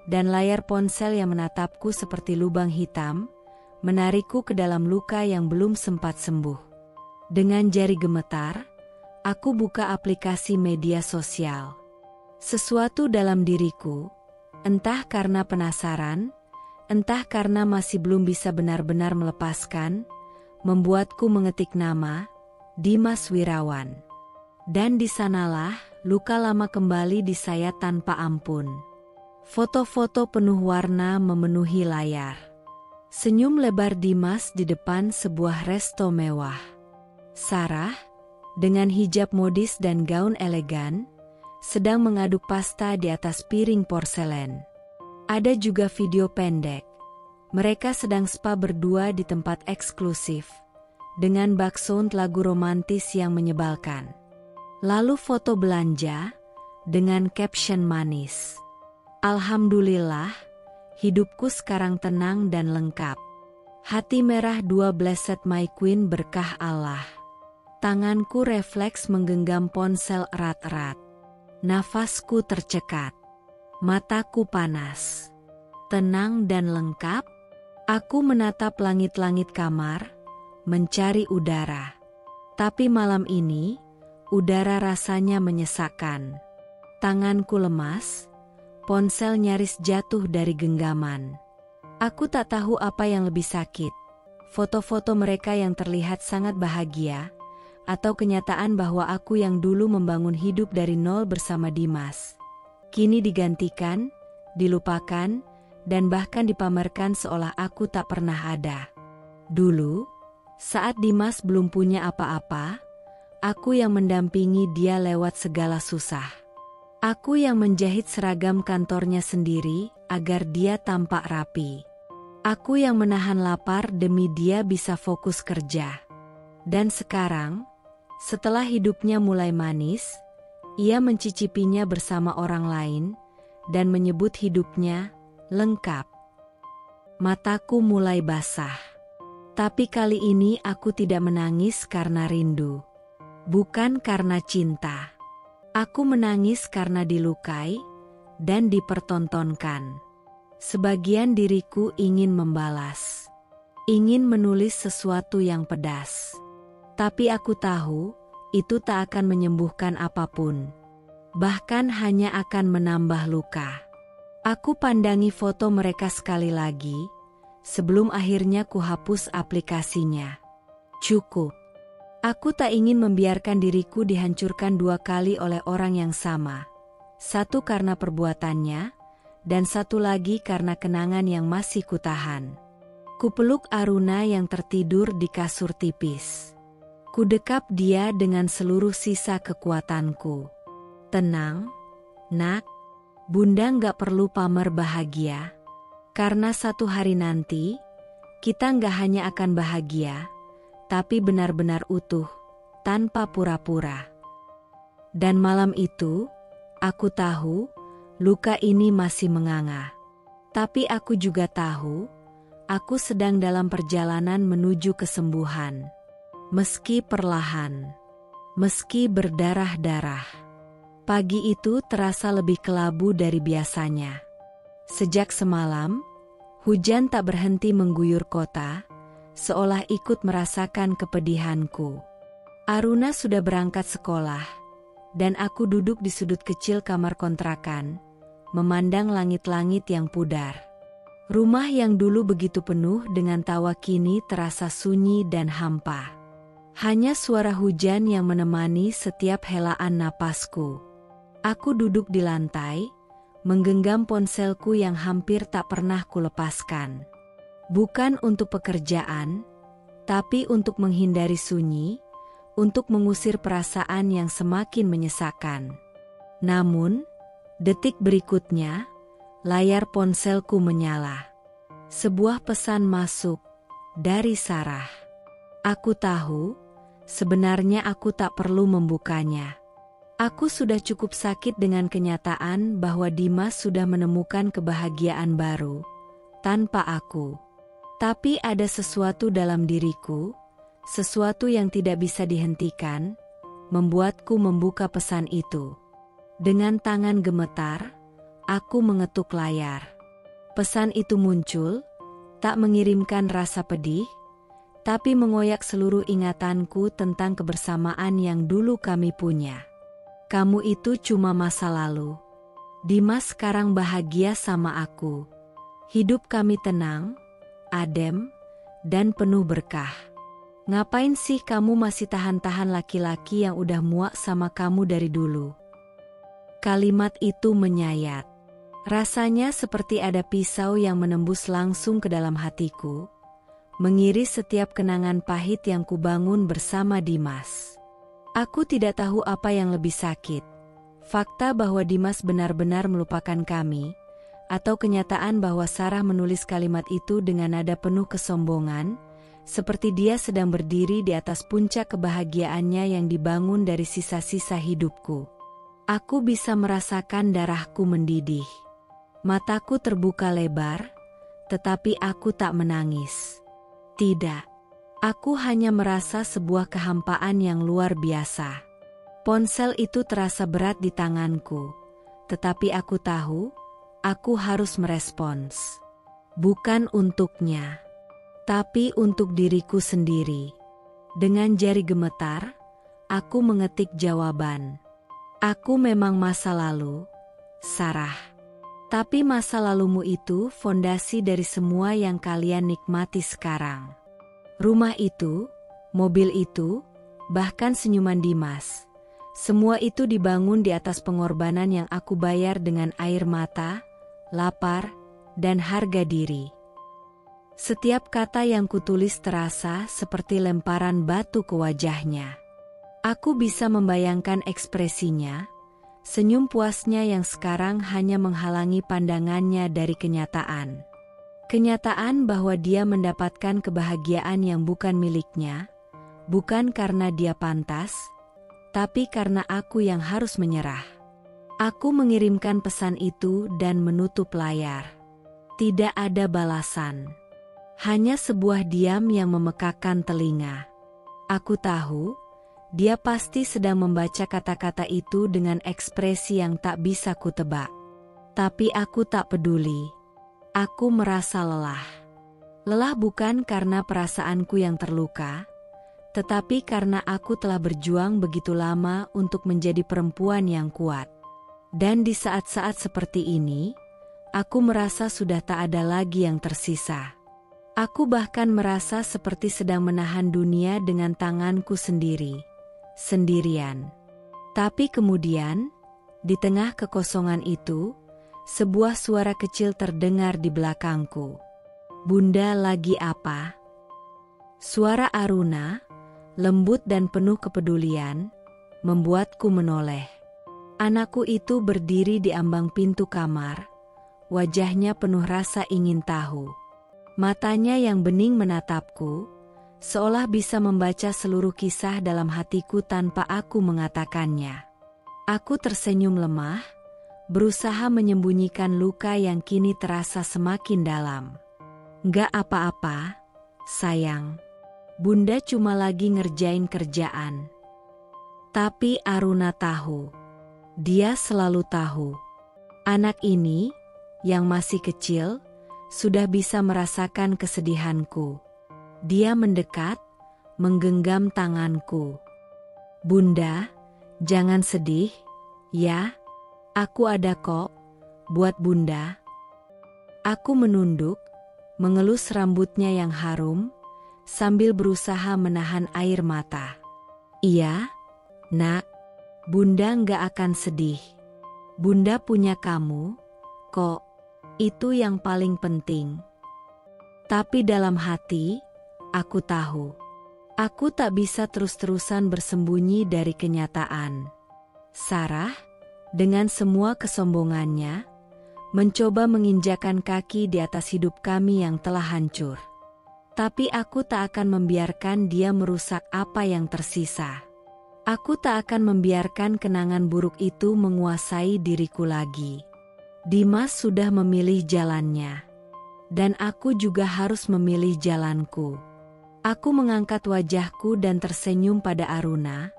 dan layar ponsel yang menatapku seperti lubang hitam, menarikku ke dalam luka yang belum sempat sembuh. Dengan jari gemetar, aku buka aplikasi media sosial. Sesuatu dalam diriku, entah karena penasaran, entah karena masih belum bisa benar-benar melepaskan, membuatku mengetik nama Dimas Wirawan. Dan di sanalah luka lama kembali disayat tanpa ampun. Foto-foto penuh warna memenuhi layar. Senyum lebar Dimas di depan sebuah resto mewah. Sarah, dengan hijab modis dan gaun elegan, sedang mengaduk pasta di atas piring porselen. Ada juga video pendek. Mereka sedang spa berdua di tempat eksklusif, dengan background lagu romantis yang menyebalkan. Lalu foto belanja, dengan caption manis. Alhamdulillah, hidupku sekarang tenang dan lengkap. Hati merah 12 my queen berkah Allah. Tanganku refleks menggenggam ponsel erat-erat. Nafasku tercekat. Mataku panas. Tenang dan lengkap, aku menatap langit-langit kamar, mencari udara. Tapi malam ini, udara rasanya menyesakkan. Tanganku lemas, ponsel nyaris jatuh dari genggaman. Aku tak tahu apa yang lebih sakit. Foto-foto mereka yang terlihat sangat bahagia, atau kenyataan bahwa aku yang dulu membangun hidup dari nol bersama Dimas, kini digantikan, dilupakan, dan bahkan dipamerkan seolah aku tak pernah ada. Dulu, saat Dimas belum punya apa-apa, aku yang mendampingi dia lewat segala susah. Aku yang menjahit seragam kantornya sendiri agar dia tampak rapi. Aku yang menahan lapar demi dia bisa fokus kerja. Dan sekarang, setelah hidupnya mulai manis, ia mencicipinya bersama orang lain dan menyebut hidupnya lengkap. Mataku mulai basah. Tapi kali ini aku tidak menangis karena rindu. Bukan karena cinta. Aku menangis karena dilukai dan dipertontonkan. Sebagian diriku ingin membalas. Ingin menulis sesuatu yang pedas. Tapi aku tahu, itu tak akan menyembuhkan apapun. Bahkan hanya akan menambah luka. Aku pandangi foto mereka sekali lagi, sebelum akhirnya kuhapus aplikasinya. Cukup. Aku tak ingin membiarkan diriku dihancurkan dua kali oleh orang yang sama. Satu karena perbuatannya, dan satu lagi karena kenangan yang masih kutahan. Kupeluk Aruna yang tertidur di kasur tipis. Kudekap dia dengan seluruh sisa kekuatanku. Tenang, nak. Bunda nggak perlu pamer bahagia. Karena satu hari nanti, kita nggak hanya akan bahagia, tapi benar-benar utuh, tanpa pura-pura. Dan malam itu, aku tahu, luka ini masih menganga. Tapi aku juga tahu, aku sedang dalam perjalanan menuju kesembuhan. Meski perlahan, meski berdarah-darah. Pagi itu terasa lebih kelabu dari biasanya. Sejak semalam, hujan tak berhenti mengguyur kota, seolah ikut merasakan kepedihanku. Aruna sudah berangkat sekolah, dan aku duduk di sudut kecil kamar kontrakan, memandang langit-langit yang pudar. Rumah yang dulu begitu penuh dengan tawa kini terasa sunyi dan hampa. Hanya suara hujan yang menemani setiap helaan napasku. Aku duduk di lantai, menggenggam ponselku yang hampir tak pernah kulepaskan. Bukan untuk pekerjaan, tapi untuk menghindari sunyi, untuk mengusir perasaan yang semakin menyesakan. Namun, detik berikutnya, layar ponselku menyala. Sebuah pesan masuk dari Sarah. Aku tahu, sebenarnya aku tak perlu membukanya. Aku sudah cukup sakit dengan kenyataan bahwa Dimas sudah menemukan kebahagiaan baru, tanpa aku. Tapi ada sesuatu dalam diriku, sesuatu yang tidak bisa dihentikan, membuatku membuka pesan itu. Dengan tangan gemetar, aku mengetuk layar. Pesan itu muncul, tak mengirimkan rasa pedih, tapi mengoyak seluruh ingatanku tentang kebersamaan yang dulu kami punya. Kamu itu cuma masa lalu. Dimas sekarang bahagia sama aku. Hidup kami tenang, adem, dan penuh berkah. Ngapain sih kamu masih tahan-tahan laki-laki yang udah muak sama kamu dari dulu? Kalimat itu menyayat. Rasanya seperti ada pisau yang menembus langsung ke dalam hatiku, mengiris setiap kenangan pahit yang kubangun bersama Dimas. Aku tidak tahu apa yang lebih sakit, fakta bahwa Dimas benar-benar melupakan kami, atau kenyataan bahwa Sarah menulis kalimat itu dengan nada penuh kesombongan, seperti dia sedang berdiri di atas puncak kebahagiaannya yang dibangun dari sisa-sisa hidupku. Aku bisa merasakan darahku mendidih. Mataku terbuka lebar, tetapi aku tak menangis. Tidak, aku hanya merasa sebuah kehampaan yang luar biasa. Ponsel itu terasa berat di tanganku, tetapi aku tahu, aku harus merespons. Bukan untuknya, tapi untuk diriku sendiri. Dengan jari gemetar, aku mengetik jawaban. Aku memang masa lalu, Sarah. Tapi masa lalumu itu fondasi dari semua yang kalian nikmati sekarang. Rumah itu, mobil itu, bahkan senyuman Dimas. Semua itu dibangun di atas pengorbanan yang aku bayar dengan air mata, lapar, dan harga diri. Setiap kata yang kutulis terasa seperti lemparan batu ke wajahnya. Aku bisa membayangkan ekspresinya, senyum puasnya yang sekarang hanya menghalangi pandangannya dari kenyataan. Kenyataan bahwa dia mendapatkan kebahagiaan yang bukan miliknya, bukan karena dia pantas, tapi karena aku yang harus menyerah. Aku mengirimkan pesan itu dan menutup layar. Tidak ada balasan. Hanya sebuah diam yang memekakkan telinga. Aku tahu, dia pasti sedang membaca kata-kata itu dengan ekspresi yang tak bisa kutebak. Tapi aku tak peduli. Aku merasa lelah. Lelah bukan karena perasaanku yang terluka, tetapi karena aku telah berjuang begitu lama untuk menjadi perempuan yang kuat. Dan di saat-saat seperti ini, aku merasa sudah tak ada lagi yang tersisa. Aku bahkan merasa seperti sedang menahan dunia dengan tanganku sendiri. Sendirian. Tapi kemudian, di tengah kekosongan itu, sebuah suara kecil terdengar di belakangku. Bunda lagi apa? Suara Aruna, lembut dan penuh kepedulian, membuatku menoleh. Anakku itu berdiri di ambang pintu kamar, wajahnya penuh rasa ingin tahu. Matanya yang bening menatapku, seolah bisa membaca seluruh kisah dalam hatiku tanpa aku mengatakannya. Aku tersenyum lemah, berusaha menyembunyikan luka yang kini terasa semakin dalam. Nggak apa-apa, sayang. Bunda cuma lagi ngerjain kerjaan. Tapi Aruna tahu. Dia selalu tahu. Anak ini, yang masih kecil, sudah bisa merasakan kesedihanku. Dia mendekat, menggenggam tanganku. Bunda, jangan sedih, ya. Aku ada kok. buat Bunda. Aku menunduk, mengelus rambutnya yang harum, sambil berusaha menahan air mata. Iya, Nak, Bunda nggak akan sedih. Bunda punya kamu, kok. Itu yang paling penting. Tapi dalam hati, aku tahu. Aku tak bisa terus-terusan bersembunyi dari kenyataan. Sarah, dengan semua kesombongannya, mencoba menginjakan kaki di atas hidup kami yang telah hancur. Tapi aku tak akan membiarkan dia merusak apa yang tersisa. Aku tak akan membiarkan kenangan buruk itu menguasai diriku lagi. Dimas sudah memilih jalannya. Dan aku juga harus memilih jalanku. Aku mengangkat wajahku dan tersenyum pada Aruna,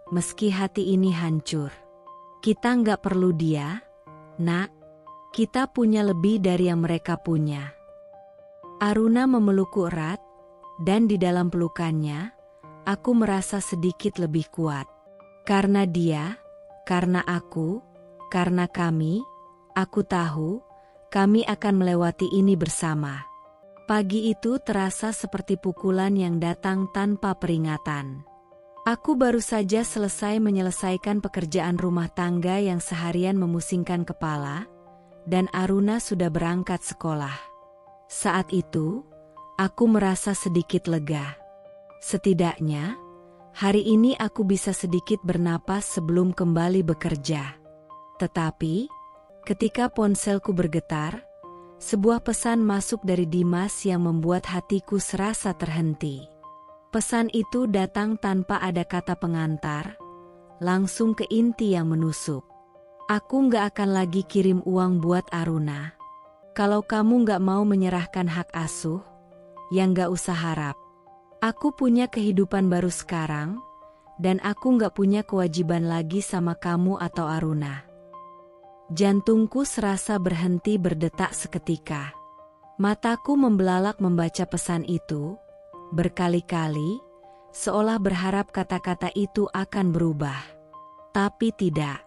meski hati ini hancur. Kita nggak perlu dia, Nak. Kita punya lebih dari yang mereka punya. Aruna memelukku erat, dan di dalam pelukannya, aku merasa sedikit lebih kuat. Karena dia, karena aku, karena kami, aku tahu, kami akan melewati ini bersama. Pagi itu terasa seperti pukulan yang datang tanpa peringatan. Aku baru saja selesai menyelesaikan pekerjaan rumah tangga yang seharian memusingkan kepala, dan Aruna sudah berangkat sekolah. Saat itu, aku merasa sedikit lega. Setidaknya, hari ini aku bisa sedikit bernapas sebelum kembali bekerja. Tetapi, ketika ponselku bergetar, sebuah pesan masuk dari Dimas yang membuat hatiku serasa terhenti. Pesan itu datang tanpa ada kata pengantar, langsung ke inti yang menusuk. Aku nggak akan lagi kirim uang buat Aruna. Kalau kamu nggak mau menyerahkan hak asuh, ya nggak usah harap. Aku punya kehidupan baru sekarang, dan aku nggak punya kewajiban lagi sama kamu atau Aruna. Jantungku serasa berhenti berdetak seketika. Mataku membelalak membaca pesan itu, berkali-kali, seolah berharap kata-kata itu akan berubah. Tapi tidak.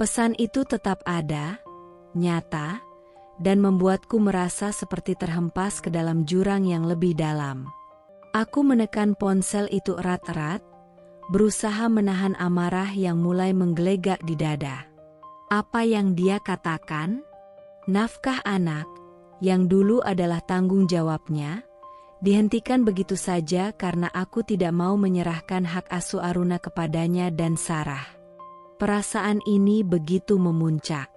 Pesan itu tetap ada, nyata, dan membuatku merasa seperti terhempas ke dalam jurang yang lebih dalam. Aku menekan ponsel itu erat-erat, berusaha menahan amarah yang mulai menggelegak di dada. Apa yang dia katakan? Nafkah anak, yang dulu adalah tanggung jawabnya, dihentikan begitu saja karena aku tidak mau menyerahkan hak asuh Aruna kepadanya dan Sarah. Perasaan ini begitu memuncak.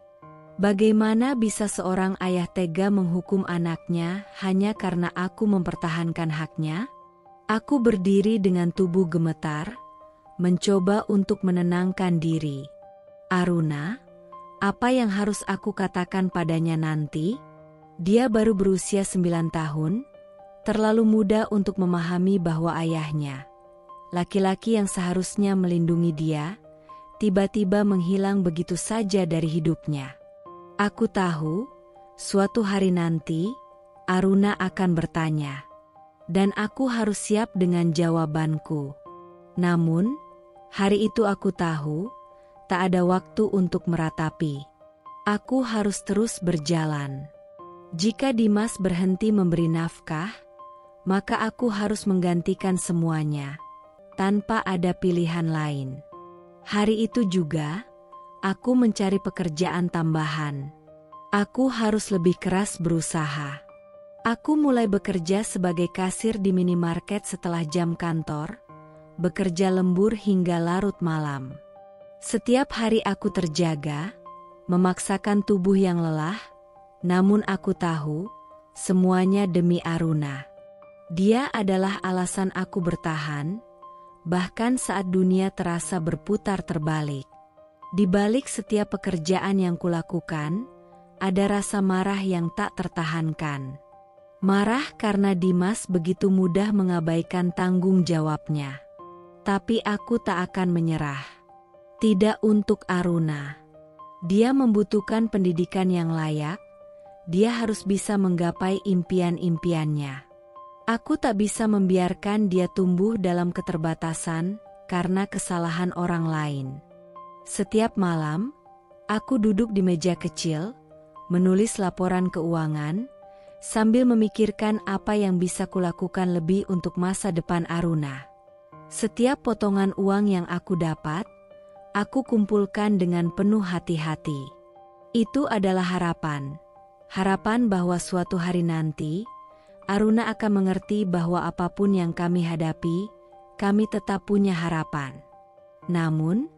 Bagaimana bisa seorang ayah tega menghukum anaknya hanya karena aku mempertahankan haknya? Aku berdiri dengan tubuh gemetar, mencoba untuk menenangkan diri. Aruna, apa yang harus aku katakan padanya nanti? Dia baru berusia 9 tahun, terlalu muda untuk memahami bahwa ayahnya, laki-laki yang seharusnya melindungi dia, tiba-tiba menghilang begitu saja dari hidupnya. Aku tahu, suatu hari nanti, Aruna akan bertanya. Dan aku harus siap dengan jawabanku. Namun, hari itu aku tahu, tak ada waktu untuk meratapi. Aku harus terus berjalan. Jika Dimas berhenti memberi nafkah, maka aku harus menggantikan semuanya, tanpa ada pilihan lain. Hari itu juga, aku mencari pekerjaan tambahan. Aku harus lebih keras berusaha. Aku mulai bekerja sebagai kasir di minimarket setelah jam kantor, bekerja lembur hingga larut malam. Setiap hari aku terjaga, memaksakan tubuh yang lelah, namun aku tahu, semuanya demi Aruna. Dia adalah alasan aku bertahan, bahkan saat dunia terasa berputar terbalik. Di balik setiap pekerjaan yang kulakukan, ada rasa marah yang tak tertahankan. Marah karena Dimas begitu mudah mengabaikan tanggung jawabnya. Tapi aku tak akan menyerah. Tidak untuk Aruna. Dia membutuhkan pendidikan yang layak. Dia harus bisa menggapai impian-impiannya. Aku tak bisa membiarkan dia tumbuh dalam keterbatasan karena kesalahan orang lain. Setiap malam, aku duduk di meja kecil, menulis laporan keuangan, sambil memikirkan apa yang bisa kulakukan lebih untuk masa depan Aruna. Setiap potongan uang yang aku dapat, aku kumpulkan dengan penuh hati-hati. Itu adalah harapan. Harapan bahwa suatu hari nanti, Aruna akan mengerti bahwa apapun yang kami hadapi, kami tetap punya harapan. Namun,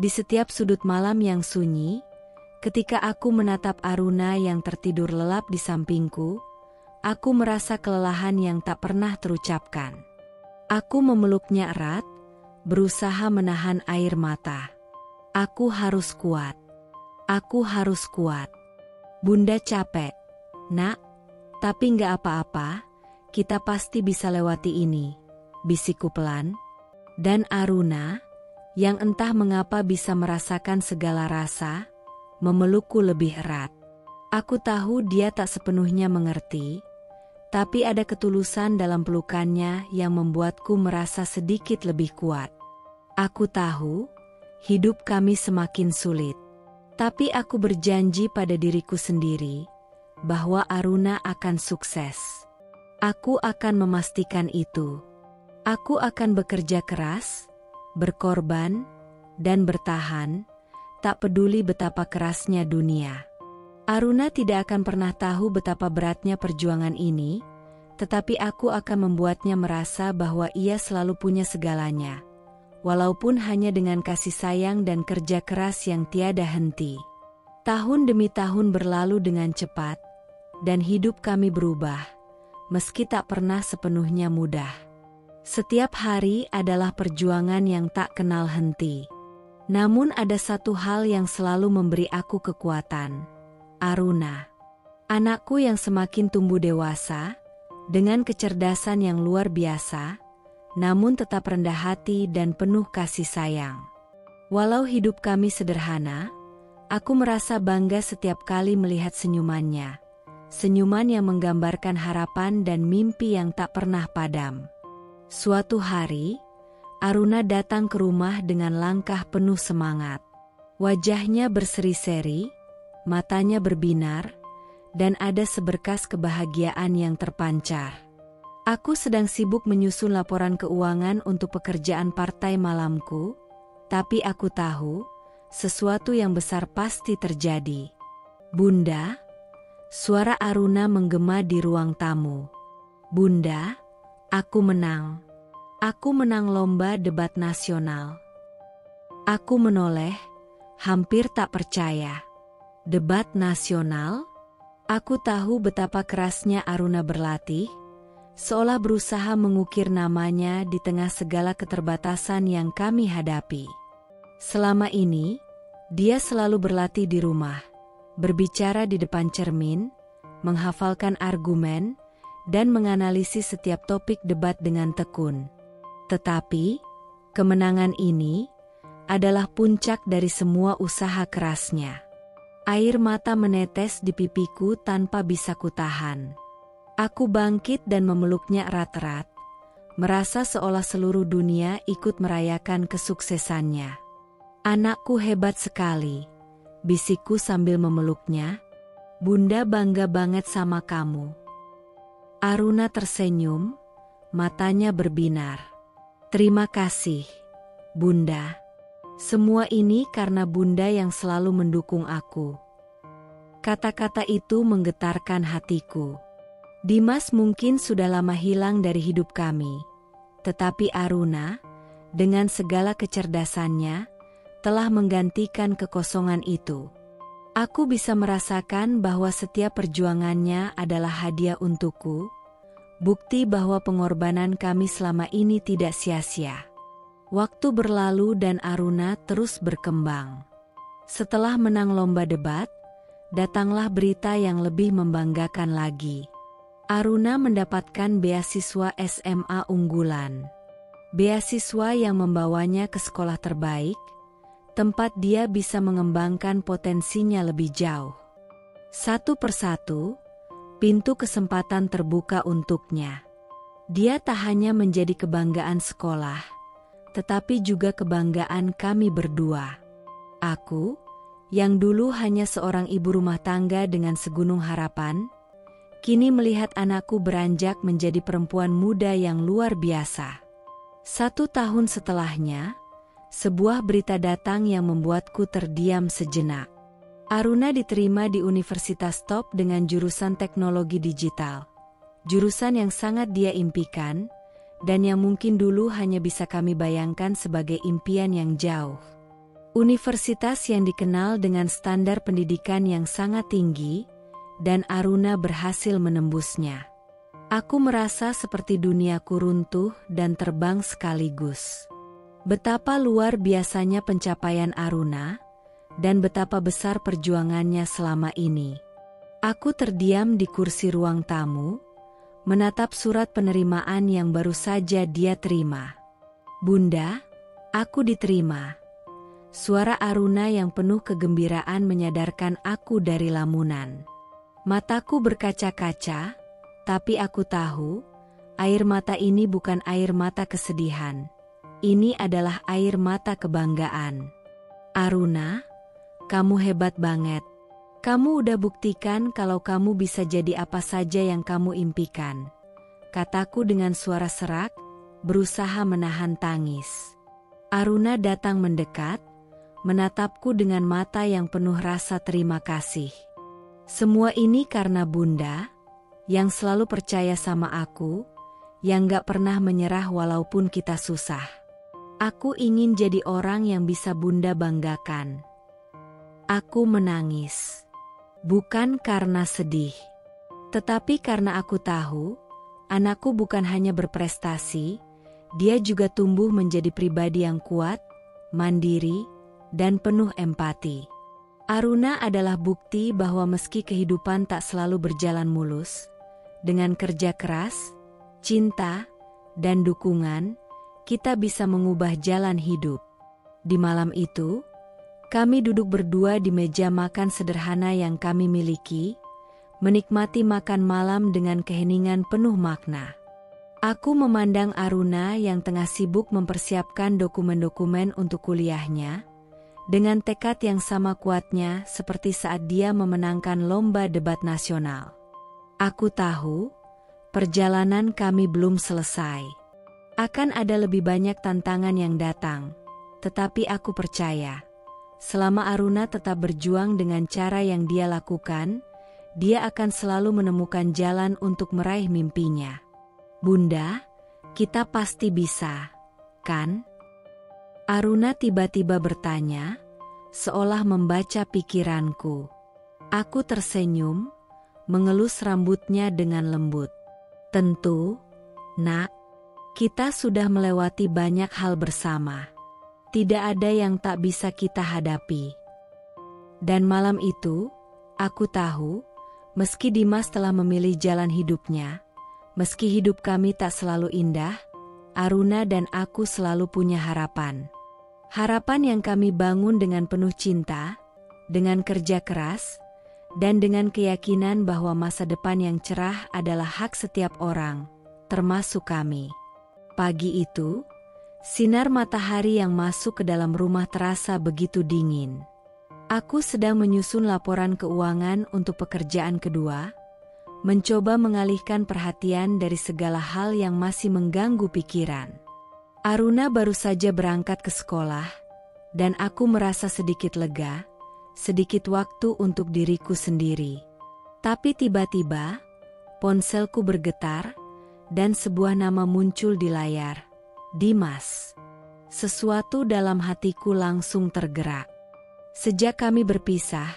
di setiap sudut malam yang sunyi, ketika aku menatap Aruna yang tertidur lelap di sampingku, aku merasa kelelahan yang tak pernah terucapkan. Aku memeluknya erat, berusaha menahan air mata. Aku harus kuat. Aku harus kuat. Bunda capek, Nak, tapi nggak apa-apa, kita pasti bisa lewati ini, bisikku pelan. Dan Aruna, yang entah mengapa bisa merasakan segala rasa, memelukku lebih erat. Aku tahu dia tak sepenuhnya mengerti, tapi ada ketulusan dalam pelukannya yang membuatku merasa sedikit lebih kuat. Aku tahu, hidup kami semakin sulit. Tapi aku berjanji pada diriku sendiri, bahwa Aruna akan sukses. Aku akan memastikan itu. Aku akan bekerja keras, berkorban, dan bertahan, tak peduli betapa kerasnya dunia. Aruna tidak akan pernah tahu betapa beratnya perjuangan ini, tetapi aku akan membuatnya merasa bahwa ia selalu punya segalanya, walaupun hanya dengan kasih sayang dan kerja keras yang tiada henti. Tahun demi tahun berlalu dengan cepat, dan hidup kami berubah, meski tak pernah sepenuhnya mudah. Setiap hari adalah perjuangan yang tak kenal henti. Namun ada satu hal yang selalu memberi aku kekuatan. Aruna, anakku yang semakin tumbuh dewasa, dengan kecerdasan yang luar biasa, namun tetap rendah hati dan penuh kasih sayang. Walau hidup kami sederhana, aku merasa bangga setiap kali melihat senyumannya. Senyuman yang menggambarkan harapan dan mimpi yang tak pernah padam. Suatu hari, Aruna datang ke rumah dengan langkah penuh semangat. Wajahnya berseri-seri, matanya berbinar, dan ada seberkas kebahagiaan yang terpancar. Aku sedang sibuk menyusun laporan keuangan untuk pekerjaan partai malamku, tapi aku tahu, sesuatu yang besar pasti terjadi. Bunda, suara Aruna menggema di ruang tamu. Bunda, aku menang. Aku menang lomba debat nasional. Aku menoleh, hampir tak percaya. Debat nasional? Aku tahu betapa kerasnya Aruna berlatih, seolah berusaha mengukir namanya di tengah segala keterbatasan yang kami hadapi. Selama ini, dia selalu berlatih di rumah, berbicara di depan cermin, menghafalkan argumen, dan menganalisis setiap topik debat dengan tekun. Tetapi, kemenangan ini adalah puncak dari semua usaha kerasnya. Air mata menetes di pipiku tanpa bisa kutahan. Aku bangkit dan memeluknya erat-erat, merasa seolah seluruh dunia ikut merayakan kesuksesannya. Anakku hebat sekali, bisikku sambil memeluknya. Bunda bangga banget sama kamu. Aruna tersenyum, matanya berbinar. Terima kasih, Bunda. Semua ini karena Bunda yang selalu mendukung aku. Kata-kata itu menggetarkan hatiku. Dimas mungkin sudah lama hilang dari hidup kami, tetapi Aruna, dengan segala kecerdasannya, telah menggantikan kekosongan itu. Aku bisa merasakan bahwa setiap perjuangannya adalah hadiah untukku, bukti bahwa pengorbanan kami selama ini tidak sia-sia. Waktu berlalu dan Aruna terus berkembang. Setelah menang lomba debat, datanglah berita yang lebih membanggakan lagi. Aruna mendapatkan beasiswa SMA unggulan. Beasiswa yang membawanya ke sekolah terbaik, tempat dia bisa mengembangkan potensinya lebih jauh. Satu persatu, pintu kesempatan terbuka untuknya. Dia tak hanya menjadi kebanggaan sekolah, tetapi juga kebanggaan kami berdua. Aku, yang dulu hanya seorang ibu rumah tangga dengan segunung harapan, kini melihat anakku beranjak menjadi perempuan muda yang luar biasa. 1 tahun setelahnya, sebuah berita datang yang membuatku terdiam sejenak. Aruna diterima di Universitas Top dengan jurusan teknologi digital. Jurusan yang sangat dia impikan, dan yang mungkin dulu hanya bisa kami bayangkan sebagai impian yang jauh. Universitas yang dikenal dengan standar pendidikan yang sangat tinggi, dan Aruna berhasil menembusnya. Aku merasa seperti duniaku runtuh dan terbang sekaligus. Betapa luar biasanya pencapaian Aruna, dan betapa besar perjuangannya selama ini. Aku terdiam di kursi ruang tamu, menatap surat penerimaan yang baru saja dia terima. "Bunda, aku diterima." Suara Aruna yang penuh kegembiraan menyadarkan aku dari lamunan. Mataku berkaca-kaca, tapi aku tahu, air mata ini bukan air mata kesedihan. Ini adalah air mata kebanggaan. "Aruna, kamu hebat banget. Kamu udah buktikan kalau kamu bisa jadi apa saja yang kamu impikan," kataku dengan suara serak, berusaha menahan tangis. Aruna datang mendekat, menatapku dengan mata yang penuh rasa terima kasih. "Semua ini karena Bunda, yang selalu percaya sama aku, yang gak pernah menyerah walaupun kita susah. Aku ingin jadi orang yang bisa Bunda banggakan." Aku menangis. Bukan karena sedih, tetapi karena aku tahu, anakku bukan hanya berprestasi, dia juga tumbuh menjadi pribadi yang kuat, mandiri, dan penuh empati. Aruna adalah bukti bahwa meski kehidupan tak selalu berjalan mulus, dengan kerja keras, cinta, dan dukungan, kita bisa mengubah jalan hidup. Di malam itu, kami duduk berdua di meja makan sederhana yang kami miliki, menikmati makan malam dengan keheningan penuh makna. Aku memandang Aruna yang tengah sibuk mempersiapkan dokumen-dokumen untuk kuliahnya, dengan tekad yang sama kuatnya seperti saat dia memenangkan lomba debat nasional. Aku tahu, perjalanan kami belum selesai. Akan ada lebih banyak tantangan yang datang, tetapi aku percaya, selama Aruna tetap berjuang dengan cara yang dia lakukan, dia akan selalu menemukan jalan untuk meraih mimpinya. "Bunda, kita pasti bisa, kan?" Aruna tiba-tiba bertanya, seolah membaca pikiranku. Aku tersenyum, mengelus rambutnya dengan lembut. "Tentu, Nak. Kita sudah melewati banyak hal bersama. Tidak ada yang tak bisa kita hadapi." Dan malam itu, aku tahu, meski Dimas telah memilih jalan hidupnya, meski hidup kami tak selalu indah, Aruna dan aku selalu punya harapan. Harapan yang kami bangun dengan penuh cinta, dengan kerja keras, dan dengan keyakinan bahwa masa depan yang cerah adalah hak setiap orang, termasuk kami. Pagi itu, sinar matahari yang masuk ke dalam rumah terasa begitu dingin. Aku sedang menyusun laporan keuangan untuk pekerjaan kedua, mencoba mengalihkan perhatian dari segala hal yang masih mengganggu pikiran. Aruna baru saja berangkat ke sekolah, dan aku merasa sedikit lega, sedikit waktu untuk diriku sendiri. Tapi tiba-tiba, ponselku bergetar, dan sebuah nama muncul di layar. Dimas. Sesuatu dalam hatiku langsung tergerak. Sejak kami berpisah,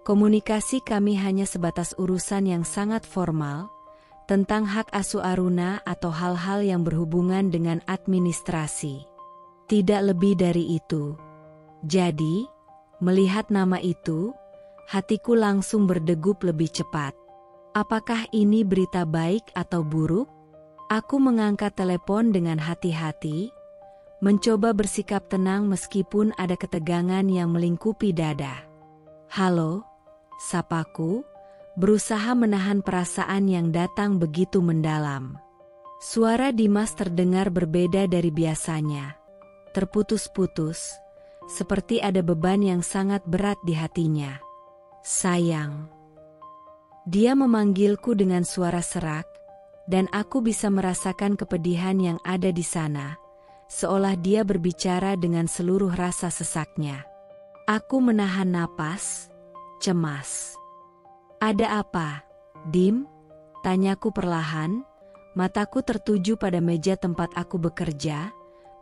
komunikasi kami hanya sebatas urusan yang sangat formal, tentang hak asuh Aruna atau hal-hal yang berhubungan dengan administrasi. Tidak lebih dari itu. Jadi, melihat nama itu, hatiku langsung berdegup lebih cepat. Apakah ini berita baik atau buruk? Aku mengangkat telepon dengan hati-hati, mencoba bersikap tenang meskipun ada ketegangan yang melingkupi dada. "Halo," sapaku, berusaha menahan perasaan yang datang begitu mendalam. Suara Dimas terdengar berbeda dari biasanya. Terputus-putus, seperti ada beban yang sangat berat di hatinya. "Sayang." Dia memanggilku dengan suara serak, dan aku bisa merasakan kepedihan yang ada di sana, seolah dia berbicara dengan seluruh rasa sesaknya. Aku menahan napas, cemas. "Ada apa, Dim?" tanyaku perlahan. Mataku tertuju pada meja tempat aku bekerja,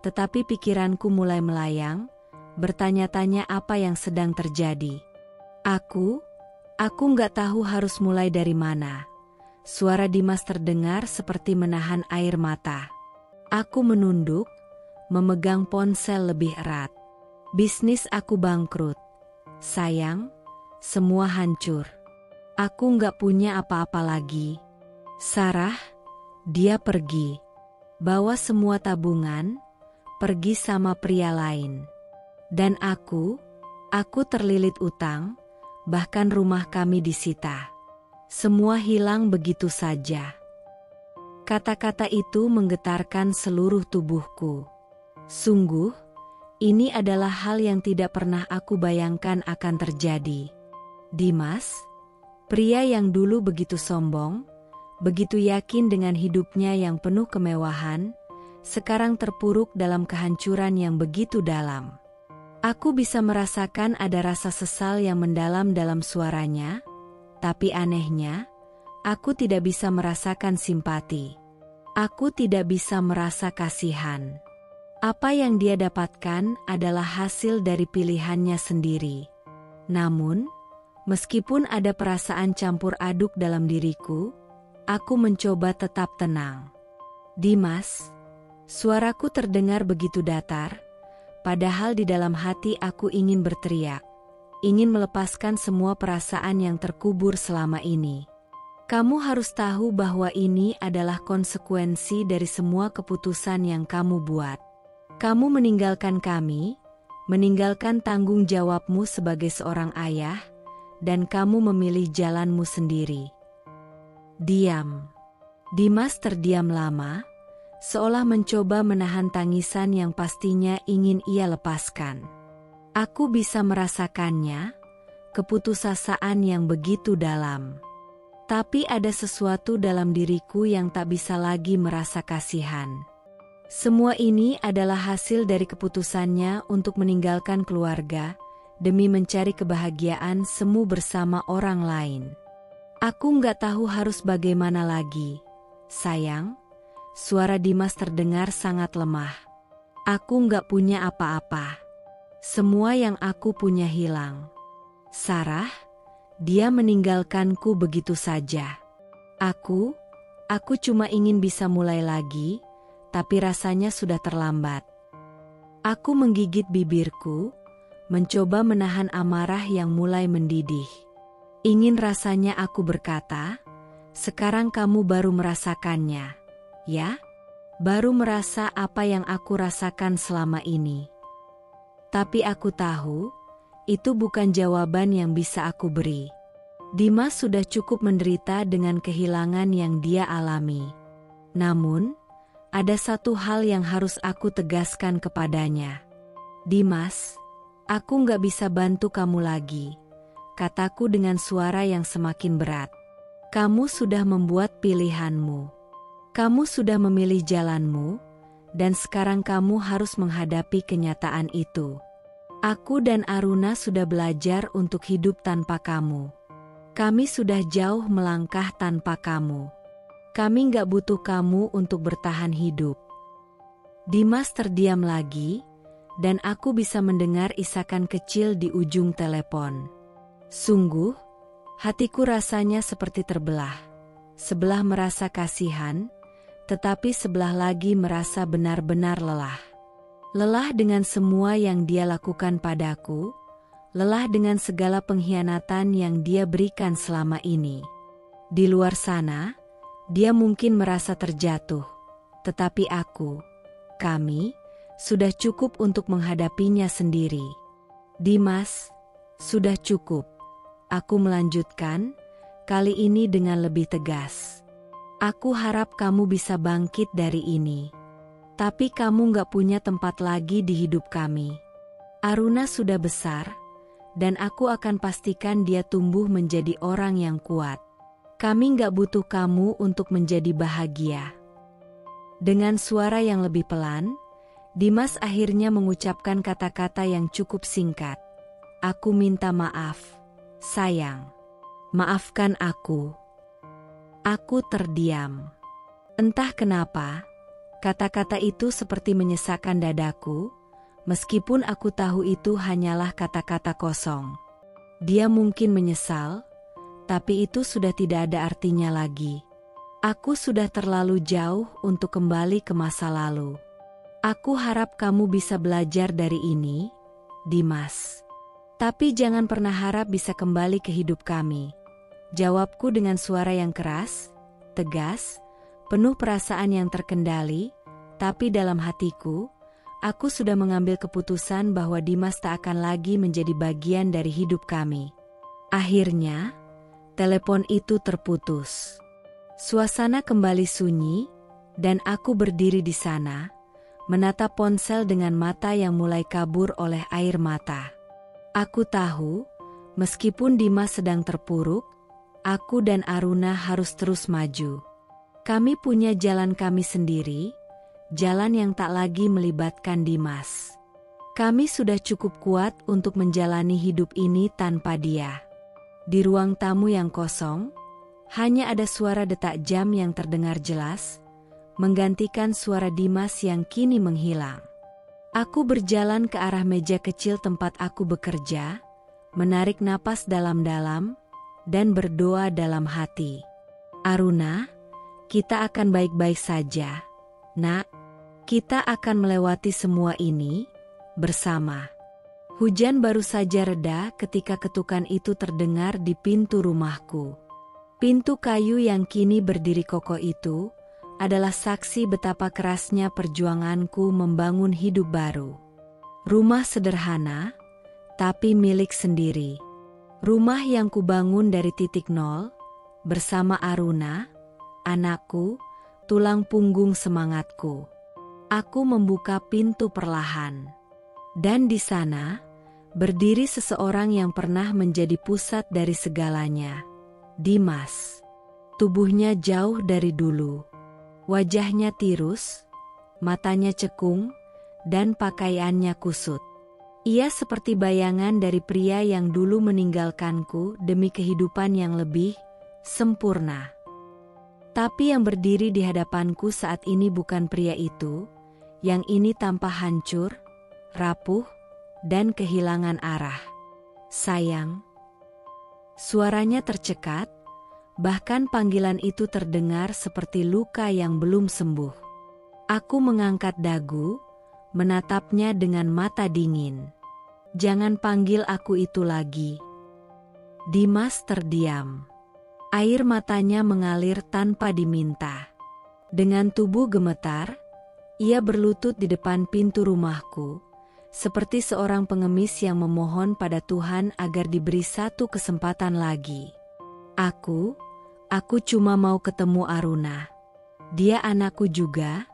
tetapi pikiranku mulai melayang, bertanya-tanya apa yang sedang terjadi. Aku nggak tahu harus mulai dari mana. Suara Dimas terdengar seperti menahan air mata. Aku menunduk, memegang ponsel lebih erat. "Bisnis aku bangkrut. Sayang, semua hancur. Aku nggak punya apa-apa lagi. Sarah, dia pergi. Bawa semua tabungan, pergi sama pria lain. Dan aku terlilit utang, bahkan rumah kami disita. Semua hilang begitu saja." Kata-kata itu menggetarkan seluruh tubuhku. Sungguh, ini adalah hal yang tidak pernah aku bayangkan akan terjadi. Dimas, pria yang dulu begitu sombong, begitu yakin dengan hidupnya yang penuh kemewahan, sekarang terpuruk dalam kehancuran yang begitu dalam. Aku bisa merasakan ada rasa sesal yang mendalam dalam suaranya, tapi anehnya, aku tidak bisa merasakan simpati. Aku tidak bisa merasa kasihan. Apa yang dia dapatkan adalah hasil dari pilihannya sendiri. Namun, meskipun ada perasaan campur aduk dalam diriku, aku mencoba tetap tenang. "Dimas," suaraku terdengar begitu datar, padahal di dalam hati aku ingin berteriak, ingin melepaskan semua perasaan yang terkubur selama ini. "Kamu harus tahu bahwa ini adalah konsekuensi dari semua keputusan yang kamu buat. Kamu meninggalkan kami, meninggalkan tanggung jawabmu sebagai seorang ayah, dan kamu memilih jalanmu sendiri." Diam. Dimas terdiam lama, seolah mencoba menahan tangisan yang pastinya ingin ia lepaskan. Aku bisa merasakannya, keputusasaan yang begitu dalam. Tapi ada sesuatu dalam diriku yang tak bisa lagi merasa kasihan. Semua ini adalah hasil dari keputusannya untuk meninggalkan keluarga, demi mencari kebahagiaan semu bersama orang lain. Aku nggak tahu harus bagaimana lagi. "Sayang," suara Dimas terdengar sangat lemah. "Aku nggak punya apa-apa. Semua yang aku punya hilang. Sarah, dia meninggalkanku begitu saja. Aku cuma ingin bisa mulai lagi, tapi rasanya sudah terlambat." Aku menggigit bibirku, mencoba menahan amarah yang mulai mendidih. Ingin rasanya aku berkata, "Sekarang kamu baru merasakannya, ya? Baru merasa apa yang aku rasakan selama ini." Tapi aku tahu, itu bukan jawaban yang bisa aku beri. Dimas sudah cukup menderita dengan kehilangan yang dia alami. Namun, ada satu hal yang harus aku tegaskan kepadanya. "Dimas, aku nggak bisa bantu kamu lagi," kataku dengan suara yang semakin berat. "Kamu sudah membuat pilihanmu. Kamu sudah memilih jalanmu, dan sekarang kamu harus menghadapi kenyataan itu. Aku dan Aruna sudah belajar untuk hidup tanpa kamu. Kami sudah jauh melangkah tanpa kamu. Kami nggak butuh kamu untuk bertahan hidup." Dimas terdiam lagi, dan aku bisa mendengar isakan kecil di ujung telepon. Sungguh, hatiku rasanya seperti terbelah. Sebelah merasa kasihan, tetapi sebelah lagi merasa benar-benar lelah. Lelah dengan semua yang dia lakukan padaku, lelah dengan segala pengkhianatan yang dia berikan selama ini. Di luar sana, dia mungkin merasa terjatuh, tetapi kami, sudah cukup untuk menghadapinya sendiri. "Dimas, sudah cukup," aku melanjutkan, kali ini dengan lebih tegas. "Aku harap kamu bisa bangkit dari ini. Tapi kamu nggak punya tempat lagi di hidup kami. Aruna sudah besar, dan aku akan pastikan dia tumbuh menjadi orang yang kuat. Kami nggak butuh kamu untuk menjadi bahagia. Dengan suara yang lebih pelan, Dimas akhirnya mengucapkan kata-kata yang cukup singkat. Aku minta maaf, sayang. Maafkan aku. Aku terdiam. Entah kenapa, kata-kata itu seperti menyesakkan dadaku, meskipun aku tahu itu hanyalah kata-kata kosong. Dia mungkin menyesal, tapi itu sudah tidak ada artinya lagi. Aku sudah terlalu jauh untuk kembali ke masa lalu. Aku harap kamu bisa belajar dari ini, Dimas. Tapi jangan pernah harap bisa kembali ke hidup kami. Jawabku dengan suara yang keras, tegas, penuh perasaan yang terkendali, tapi dalam hatiku, aku sudah mengambil keputusan bahwa Dimas tak akan lagi menjadi bagian dari hidup kami. Akhirnya, telepon itu terputus. Suasana kembali sunyi, dan aku berdiri di sana, menatap ponsel dengan mata yang mulai kabur oleh air mata. Aku tahu, meskipun Dimas sedang terpuruk, aku dan Aruna harus terus maju. Kami punya jalan kami sendiri, jalan yang tak lagi melibatkan Dimas. Kami sudah cukup kuat untuk menjalani hidup ini tanpa dia. Di ruang tamu yang kosong, hanya ada suara detak jam yang terdengar jelas, menggantikan suara Dimas yang kini menghilang. Aku berjalan ke arah meja kecil tempat aku bekerja, menarik napas dalam-dalam, dan berdoa dalam hati. Aruna, kita akan baik-baik saja, Nak. Kita akan melewati semua ini bersama. Hujan baru saja reda ketika ketukan itu terdengar di pintu rumahku. Pintu kayu yang kini berdiri kokoh itu adalah saksi betapa kerasnya perjuanganku membangun hidup baru. Rumah sederhana, tapi milik sendiri. Rumah yang kubangun dari titik nol, bersama Aruna, anakku, tulang punggung semangatku. Aku membuka pintu perlahan. Dan di sana, berdiri seseorang yang pernah menjadi pusat dari segalanya. Dimas. Tubuhnya jauh dari dulu. Wajahnya tirus, matanya cekung, dan pakaiannya kusut. Ia seperti bayangan dari pria yang dulu meninggalkanku demi kehidupan yang lebih sempurna. Tapi yang berdiri di hadapanku saat ini bukan pria itu, yang ini tampak hancur, rapuh, dan kehilangan arah. Sayang. Suaranya tercekat, bahkan panggilan itu terdengar seperti luka yang belum sembuh. Aku mengangkat dagu, menatapnya dengan mata dingin. Jangan panggil aku itu lagi. Dimas terdiam. Air matanya mengalir tanpa diminta. Dengan tubuh gemetar, ia berlutut di depan pintu rumahku, seperti seorang pengemis yang memohon pada Tuhan agar diberi satu kesempatan lagi. Aku cuma mau ketemu Aruna. Dia anakku juga.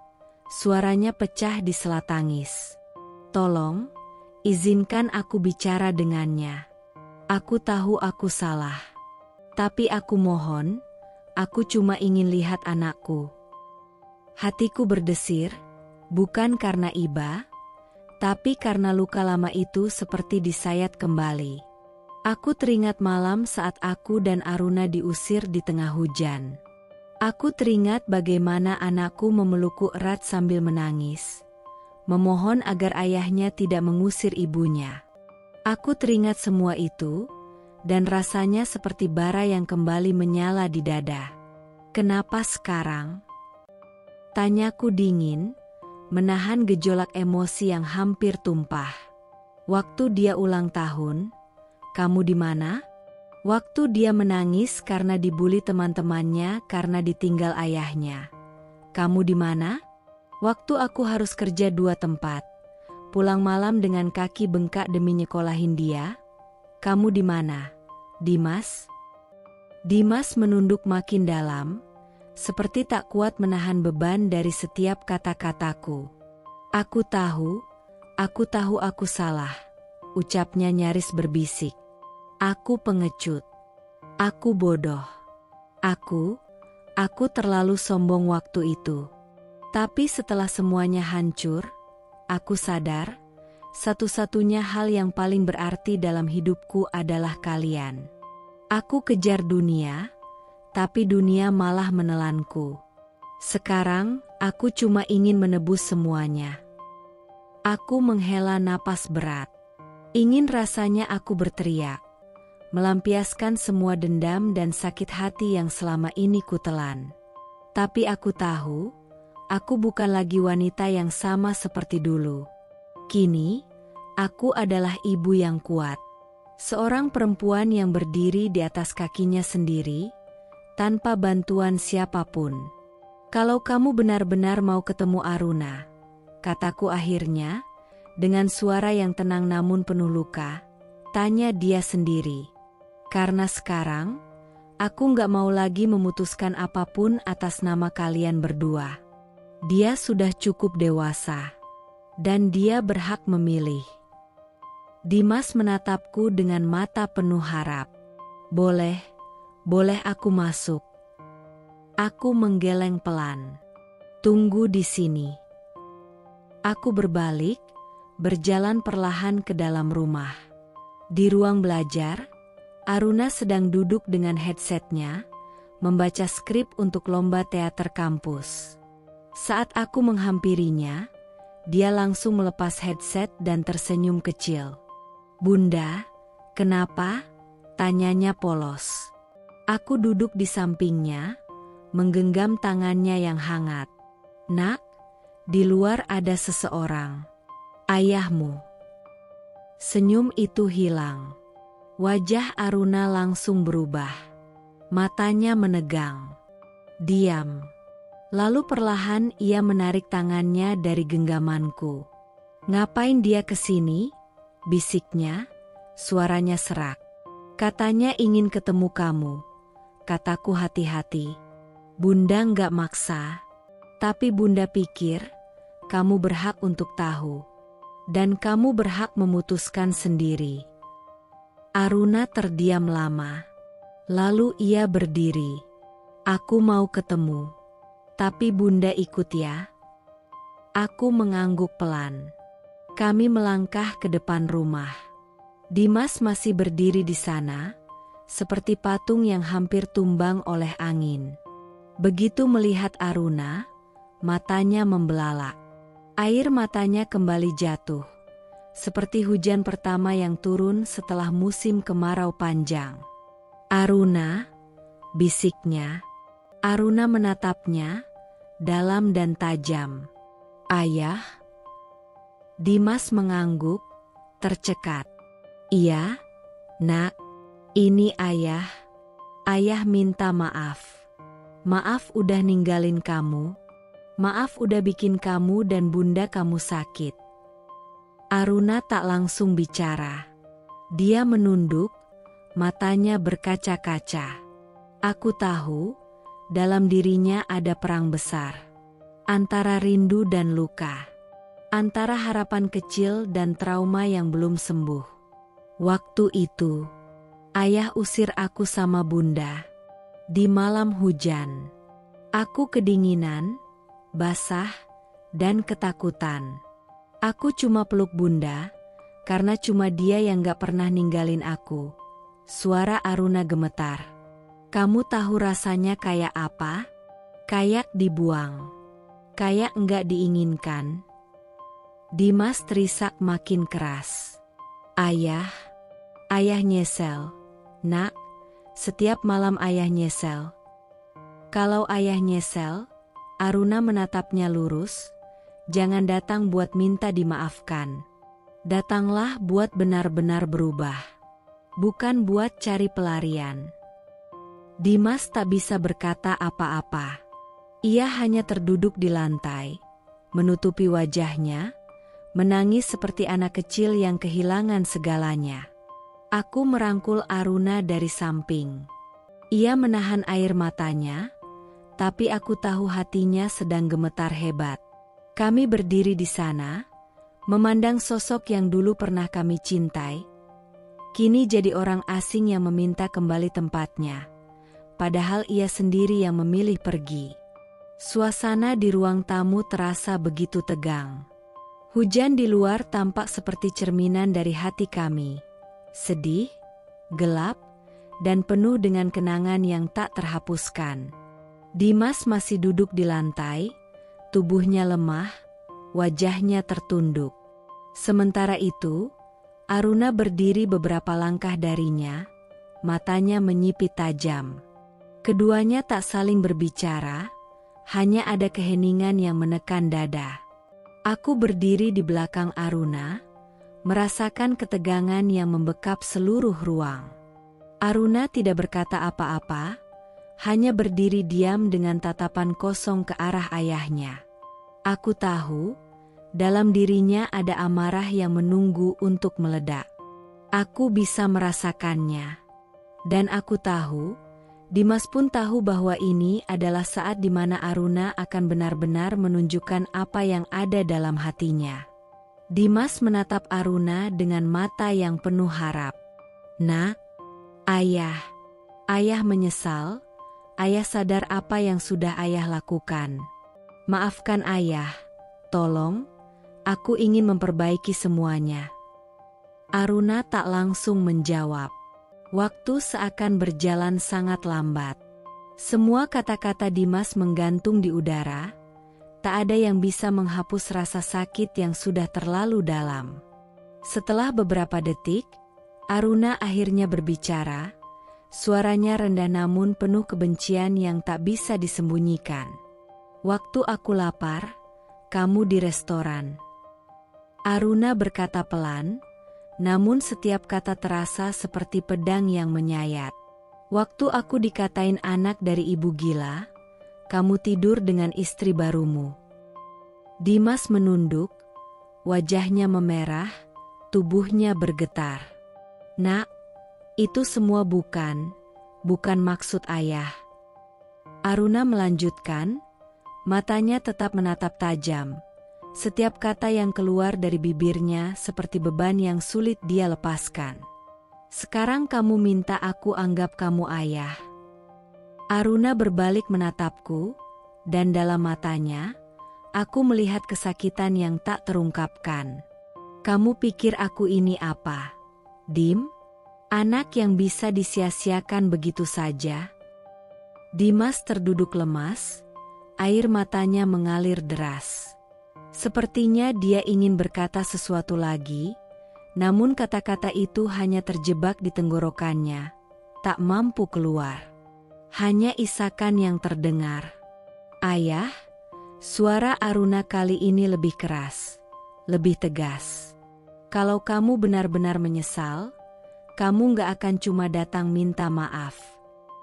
Suaranya pecah di sela tangis. Tolong, izinkan aku bicara dengannya. Aku tahu aku salah. Tapi aku mohon, aku cuma ingin lihat anakku. Hatiku berdesir, bukan karena iba, tapi karena luka lama itu seperti disayat kembali. Aku teringat malam saat aku dan Aruna diusir di tengah hujan. Aku teringat bagaimana anakku memelukku erat sambil menangis, memohon agar ayahnya tidak mengusir ibunya. Aku teringat semua itu, dan rasanya seperti bara yang kembali menyala di dada. Kenapa sekarang? Tanyaku dingin, menahan gejolak emosi yang hampir tumpah. Waktu dia ulang tahun, kamu di mana? Waktu dia menangis karena dibully teman-temannya karena ditinggal ayahnya. Kamu di mana? Waktu aku harus kerja 2 tempat. Pulang malam dengan kaki bengkak demi nyekolahin dia. Kamu di mana, Dimas? Dimas menunduk makin dalam, seperti tak kuat menahan beban dari setiap kata-kataku. Aku tahu aku salah. ucapnya nyaris berbisik. Aku pengecut. Aku bodoh. Aku terlalu sombong waktu itu. Tapi setelah semuanya hancur, aku sadar, satu-satunya hal yang paling berarti dalam hidupku adalah kalian. Aku kejar dunia, tapi dunia malah menelanku. Sekarang, aku cuma ingin menebus semuanya. Aku menghela napas berat. Ingin rasanya aku berteriak, melampiaskan semua dendam dan sakit hati yang selama ini kutelan. Tapi aku tahu, aku bukan lagi wanita yang sama seperti dulu. Kini, aku adalah ibu yang kuat. Seorang perempuan yang berdiri di atas kakinya sendiri, tanpa bantuan siapapun. Kalau kamu benar-benar mau ketemu Aruna, kataku akhirnya, dengan suara yang tenang namun penuh luka, tanya dia sendiri. Karena sekarang, aku gak mau lagi memutuskan apapun atas nama kalian berdua. Dia sudah cukup dewasa. Dan dia berhak memilih. Dimas menatapku dengan mata penuh harap. Boleh aku masuk. Aku menggeleng pelan. Tunggu di sini. Aku berbalik, berjalan perlahan ke dalam rumah. Di ruang belajar, Aruna sedang duduk dengan headsetnya, membaca skrip untuk lomba teater kampus. Saat aku menghampirinya, dia langsung melepas headset dan tersenyum kecil. Bunda, kenapa? Tanyanya polos. Aku duduk di sampingnya, menggenggam tangannya yang hangat. Nak, di luar ada seseorang. Ayahmu. Senyum itu hilang. Wajah Aruna langsung berubah. Matanya menegang. Diam. Lalu perlahan ia menarik tangannya dari genggamanku. Ngapain dia kesini? Bisiknya, suaranya serak. Katanya ingin ketemu kamu. Kataku hati-hati. Bunda nggak maksa. Tapi Bunda pikir, kamu berhak untuk tahu. Dan kamu berhak memutuskan sendiri. Aruna terdiam lama. Lalu ia berdiri. Aku mau ketemu. Tapi Bunda ikut ya. Aku mengangguk pelan. Kami melangkah ke depan rumah. Dimas masih berdiri di sana, seperti patung yang hampir tumbang oleh angin. Begitu melihat Aruna, matanya membelalak. Air matanya kembali jatuh, seperti hujan pertama yang turun setelah musim kemarau panjang. Aruna, bisiknya. Aruna menatapnya, dalam dan tajam. Ayah? Dimas mengangguk, tercekat. Iya, nak, ini ayah. Ayah minta maaf. Maaf udah ninggalin kamu. Maaf udah bikin kamu dan Bunda kamu sakit. Aruna tak langsung bicara. Dia menunduk, matanya berkaca-kaca. Aku tahu, dalam dirinya ada perang besar. Antara rindu dan luka. Antara harapan kecil dan trauma yang belum sembuh. Waktu itu, ayah usir aku sama Bunda. Di malam hujan. Aku kedinginan, basah, dan ketakutan. Aku cuma peluk Bunda, karena cuma dia yang gak pernah ninggalin aku. Suara Aruna gemetar. Kamu tahu rasanya kayak apa? Kayak dibuang. Kayak enggak diinginkan. Dimas terisak makin keras. Ayah nyesel. Nak, setiap malam ayah nyesel. Kalau ayah nyesel, Aruna menatapnya lurus. Jangan datang buat minta dimaafkan. Datanglah buat benar-benar berubah. Bukan buat cari pelarian. Dimas tak bisa berkata apa-apa. Ia hanya terduduk di lantai, menutupi wajahnya, menangis seperti anak kecil yang kehilangan segalanya. Aku merangkul Aruna dari samping. Ia menahan air matanya, tapi aku tahu hatinya sedang gemetar hebat. Kami berdiri di sana, Memandang sosok yang dulu pernah kami cintai, kini jadi orang asing yang meminta kembali tempatnya, padahal ia sendiri yang memilih pergi. Suasana di ruang tamu terasa begitu tegang. Hujan di luar tampak seperti cerminan dari hati kami. Sedih, gelap, dan penuh dengan kenangan yang tak terhapuskan. Dimas masih duduk di lantai, tubuhnya lemah, wajahnya tertunduk. Sementara itu, Aruna berdiri beberapa langkah darinya, matanya menyipit tajam. Keduanya tak saling berbicara, hanya ada keheningan yang menekan dada. Aku berdiri di belakang Aruna, merasakan ketegangan yang membekap seluruh ruang. Aruna tidak berkata apa-apa, hanya berdiri diam dengan tatapan kosong ke arah ayahnya. Aku tahu, dalam dirinya ada amarah yang menunggu untuk meledak. Aku bisa merasakannya. Dan aku tahu, Dimas pun tahu bahwa ini adalah saat di mana Aruna akan benar-benar menunjukkan apa yang ada dalam hatinya. Dimas menatap Aruna dengan mata yang penuh harap. "Nak, ayah." Ayah menyesal, ayah sadar apa yang sudah ayah lakukan. "Maafkan ayah, tolong. Aku ingin memperbaiki semuanya." Aruna tak langsung menjawab. Waktu seakan berjalan sangat lambat. Semua kata-kata Dimas menggantung di udara, tak ada yang bisa menghapus rasa sakit yang sudah terlalu dalam. Setelah beberapa detik, Aruna akhirnya berbicara, suaranya rendah namun penuh kebencian yang tak bisa disembunyikan. "Waktu aku lapar, kamu di restoran." Aruna berkata pelan, namun setiap kata terasa seperti pedang yang menyayat. "Waktu aku dikatain anak dari ibu gila, kamu tidur dengan istri barumu." Dimas menunduk, wajahnya memerah, tubuhnya bergetar. "Nak, itu semua bukan maksud ayah." Aruna melanjutkan, matanya tetap menatap tajam. Setiap kata yang keluar dari bibirnya seperti beban yang sulit dia lepaskan. "Sekarang kamu minta aku anggap kamu ayah." Aruna berbalik menatapku, dan dalam matanya, aku melihat kesakitan yang tak terungkapkan. "Kamu pikir aku ini apa? Dim? Anak yang bisa disia-siakan begitu saja?" Dimas terduduk lemas, air matanya mengalir deras. Sepertinya dia ingin berkata sesuatu lagi, namun kata-kata itu hanya terjebak di tenggorokannya, tak mampu keluar. Hanya isakan yang terdengar. "Ayah." Suara Aruna kali ini lebih keras, lebih tegas. "Kalau kamu benar-benar menyesal, kamu gak akan cuma datang minta maaf.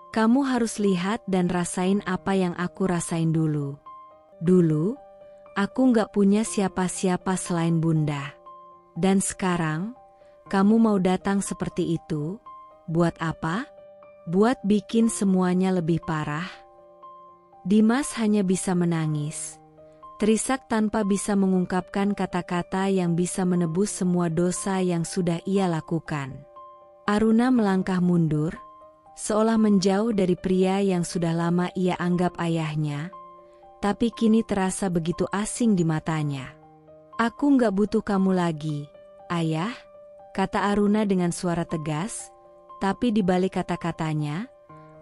Kamu harus lihat dan rasain apa yang aku rasain dulu. Dulu, aku gak punya siapa-siapa selain Bunda. Dan sekarang, kamu mau datang seperti itu, buat apa? Buat bikin semuanya lebih parah?" Dimas hanya bisa menangis, terisak tanpa bisa mengungkapkan kata-kata yang bisa menebus semua dosa yang sudah ia lakukan. Aruna melangkah mundur, seolah menjauh dari pria yang sudah lama ia anggap ayahnya, tapi kini terasa begitu asing di matanya. "Aku gak butuh kamu lagi, ayah," kata Aruna dengan suara tegas, tapi di balik kata-katanya,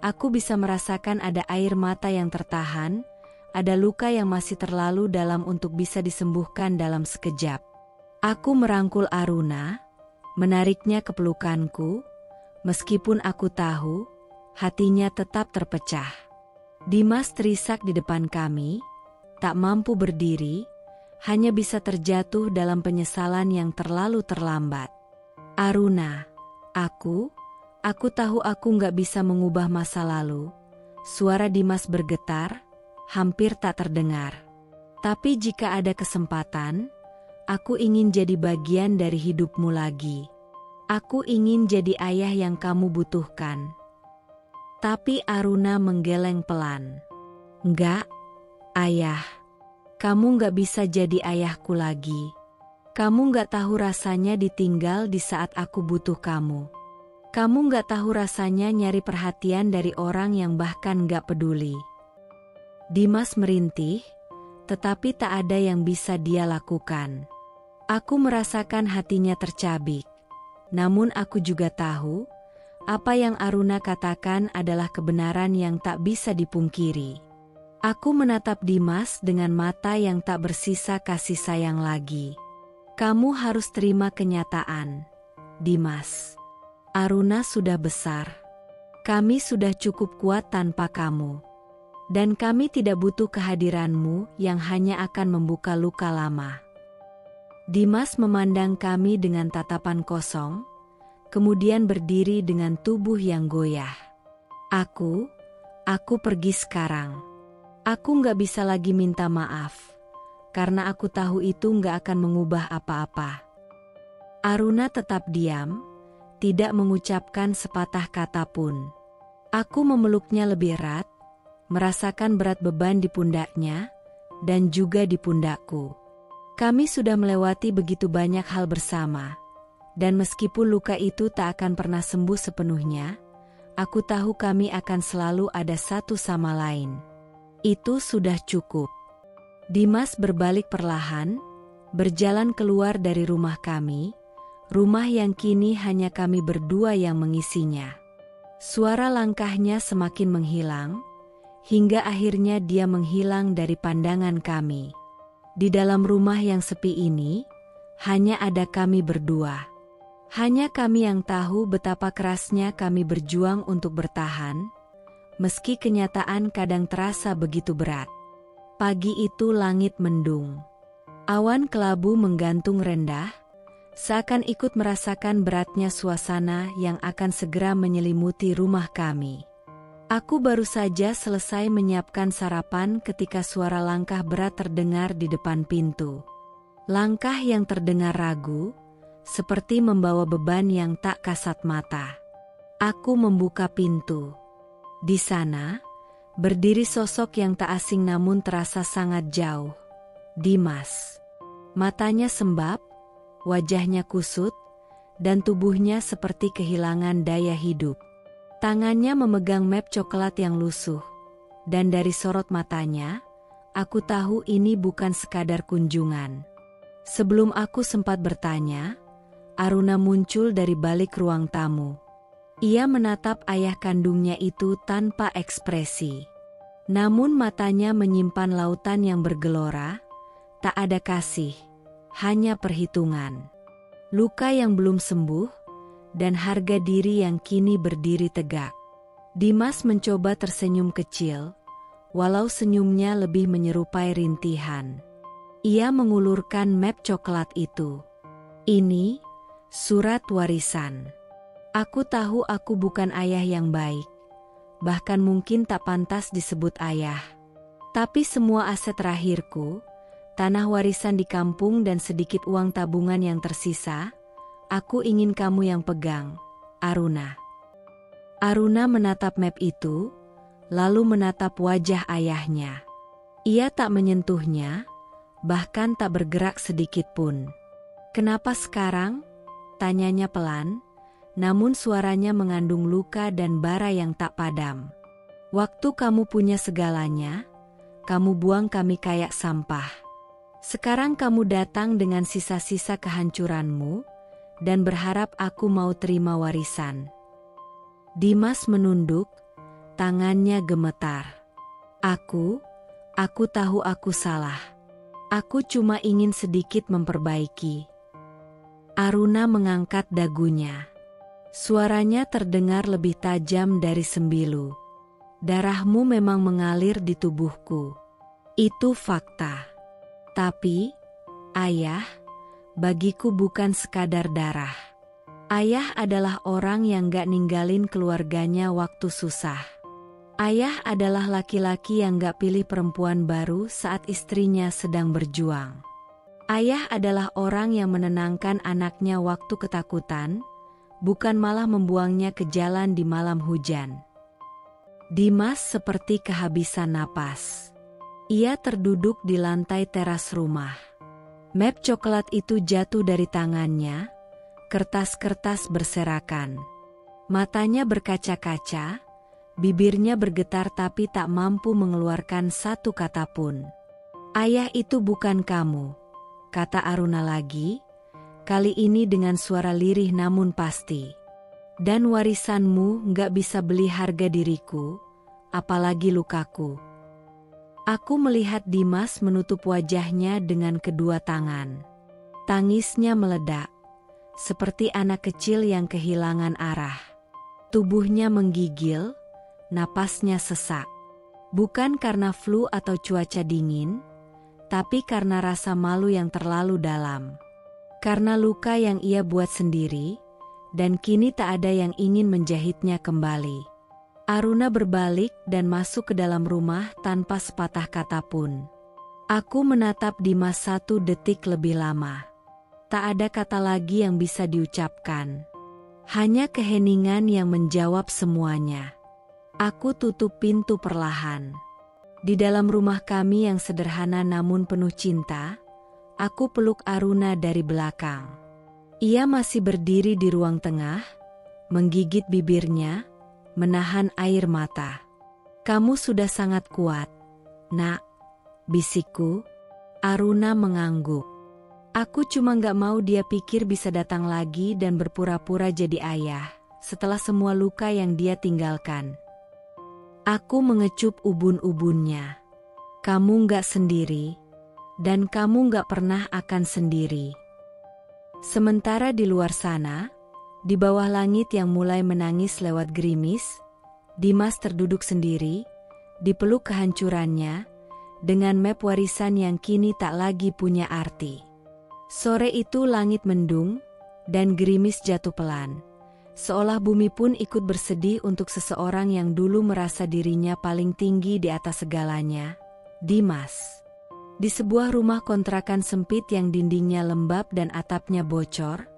aku bisa merasakan ada air mata yang tertahan, ada luka yang masih terlalu dalam untuk bisa disembuhkan dalam sekejap. Aku merangkul Aruna, menariknya ke pelukanku, meskipun aku tahu, hatinya tetap terpecah. Dimas terisak di depan kami, tak mampu berdiri, hanya bisa terjatuh dalam penyesalan yang terlalu terlambat. "Aruna, aku tahu aku gak bisa mengubah masa lalu." Suara Dimas bergetar, hampir tak terdengar. "Tapi jika ada kesempatan, aku ingin jadi bagian dari hidupmu lagi. Aku ingin jadi ayah yang kamu butuhkan." Tapi Aruna menggeleng pelan. "Enggak, ayah. Kamu gak bisa jadi ayahku lagi. Kamu gak tahu rasanya ditinggal di saat aku butuh kamu. Kamu gak tahu rasanya nyari perhatian dari orang yang bahkan gak peduli. Dimas merintih, tetapi tak ada yang bisa dia lakukan. Aku merasakan hatinya tercabik. Namun aku juga tahu, apa yang Aruna katakan adalah kebenaran yang tak bisa dipungkiri. Aku menatap Dimas dengan mata yang tak bersisa kasih sayang lagi. Kamu harus terima kenyataan, Dimas. Aruna sudah besar. Kami sudah cukup kuat tanpa kamu. Dan kami tidak butuh kehadiranmu yang hanya akan membuka luka lama. Dimas memandang kami dengan tatapan kosong, kemudian berdiri dengan tubuh yang goyah. Aku pergi sekarang. Aku gak bisa lagi minta maaf. Karena aku tahu itu gak akan mengubah apa-apa. Aruna tetap diam, tidak mengucapkan sepatah kata pun. Aku memeluknya lebih erat, merasakan berat beban di pundaknya, dan juga di pundakku. Kami sudah melewati begitu banyak hal bersama, dan meskipun luka itu tak akan pernah sembuh sepenuhnya, aku tahu kami akan selalu ada satu sama lain. Itu sudah cukup. Dimas berbalik perlahan, berjalan keluar dari rumah kami, rumah yang kini hanya kami berdua yang mengisinya. Suara langkahnya semakin menghilang, hingga akhirnya dia menghilang dari pandangan kami. Di dalam rumah yang sepi ini, hanya ada kami berdua. Hanya kami yang tahu betapa kerasnya kami berjuang untuk bertahan, meski kenyataan kadang terasa begitu berat. Pagi itu langit mendung. Awan kelabu menggantung rendah, seakan ikut merasakan beratnya suasana yang akan segera menyelimuti rumah kami. Aku baru saja selesai menyiapkan sarapan ketika suara langkah berat terdengar di depan pintu. Langkah yang terdengar ragu, seperti membawa beban yang tak kasat mata. Aku membuka pintu. Di sana, berdiri sosok yang tak asing namun terasa sangat jauh. Dimas. Matanya sembab, wajahnya kusut, dan tubuhnya seperti kehilangan daya hidup. Tangannya memegang map coklat yang lusuh, dan dari sorot matanya, aku tahu ini bukan sekadar kunjungan. Sebelum aku sempat bertanya, Aruna muncul dari balik ruang tamu. Ia menatap ayah kandungnya itu tanpa ekspresi. Namun matanya menyimpan lautan yang bergelora, tak ada kasih, hanya perhitungan. Luka yang belum sembuh, dan harga diri yang kini berdiri tegak. Dimas mencoba tersenyum kecil, walau senyumnya lebih menyerupai rintihan. Ia mengulurkan map coklat itu. Ini, surat warisan. Aku tahu aku bukan ayah yang baik, bahkan mungkin tak pantas disebut ayah. Tapi semua aset terakhirku, tanah warisan di kampung dan sedikit uang tabungan yang tersisa, aku ingin kamu yang pegang, Aruna. Aruna menatap map itu, lalu menatap wajah ayahnya. Ia tak menyentuhnya, bahkan tak bergerak sedikit pun. Kenapa sekarang? Tanyanya pelan, namun suaranya mengandung luka dan bara yang tak padam. Waktu kamu punya segalanya, kamu buang kami kayak sampah. Sekarang kamu datang dengan sisa-sisa kehancuranmu, dan berharap aku mau terima warisan. Dimas menunduk, tangannya gemetar. Aku tahu aku salah. Aku cuma ingin sedikit memperbaiki. Aruna mengangkat dagunya. Suaranya terdengar lebih tajam dari sembilu. Darahmu memang mengalir di tubuhku. Itu fakta. Tapi, ayah, bagiku bukan sekadar darah. Ayah adalah orang yang gak ninggalin keluarganya waktu susah. Ayah adalah laki-laki yang gak pilih perempuan baru saat istrinya sedang berjuang. Ayah adalah orang yang menenangkan anaknya waktu ketakutan, bukan malah membuangnya ke jalan di malam hujan. Dimas seperti kehabisan napas. Ia terduduk di lantai teras rumah. Map coklat itu jatuh dari tangannya, kertas-kertas berserakan. Matanya berkaca-kaca, bibirnya bergetar tapi tak mampu mengeluarkan satu kata pun. "Ayah itu bukan kamu," kata Aruna lagi, kali ini dengan suara lirih namun pasti. "Dan warisanmu nggak bisa beli harga diriku, apalagi lukaku." Aku melihat Dimas menutup wajahnya dengan kedua tangan. Tangisnya meledak, seperti anak kecil yang kehilangan arah. Tubuhnya menggigil, napasnya sesak. Bukan karena flu atau cuaca dingin, tapi karena rasa malu yang terlalu dalam. Karena luka yang ia buat sendiri, dan kini tak ada yang ingin menjahitnya kembali. Aruna berbalik dan masuk ke dalam rumah tanpa sepatah kata pun. Aku menatap Dimas 1 detik lebih lama. Tak ada kata lagi yang bisa diucapkan. Hanya keheningan yang menjawab semuanya. Aku tutup pintu perlahan. Di dalam rumah kami yang sederhana namun penuh cinta, aku peluk Aruna dari belakang. Ia masih berdiri di ruang tengah, menggigit bibirnya, menahan air mata. "Kamu sudah sangat kuat, Nak," bisikku. Aruna mengangguk. Aku cuma gak mau dia pikir bisa datang lagi dan berpura-pura jadi ayah, setelah semua luka yang dia tinggalkan. Aku mengecup ubun-ubunnya. "Kamu gak sendiri, dan kamu gak pernah akan sendiri." Sementara di luar sana, di bawah langit yang mulai menangis lewat gerimis, Dimas terduduk sendiri, dipeluk kehancurannya, dengan map warisan yang kini tak lagi punya arti. Sore itu langit mendung, dan gerimis jatuh pelan. Seolah bumi pun ikut bersedih untuk seseorang yang dulu merasa dirinya paling tinggi di atas segalanya, Dimas. Di sebuah rumah kontrakan sempit yang dindingnya lembab dan atapnya bocor,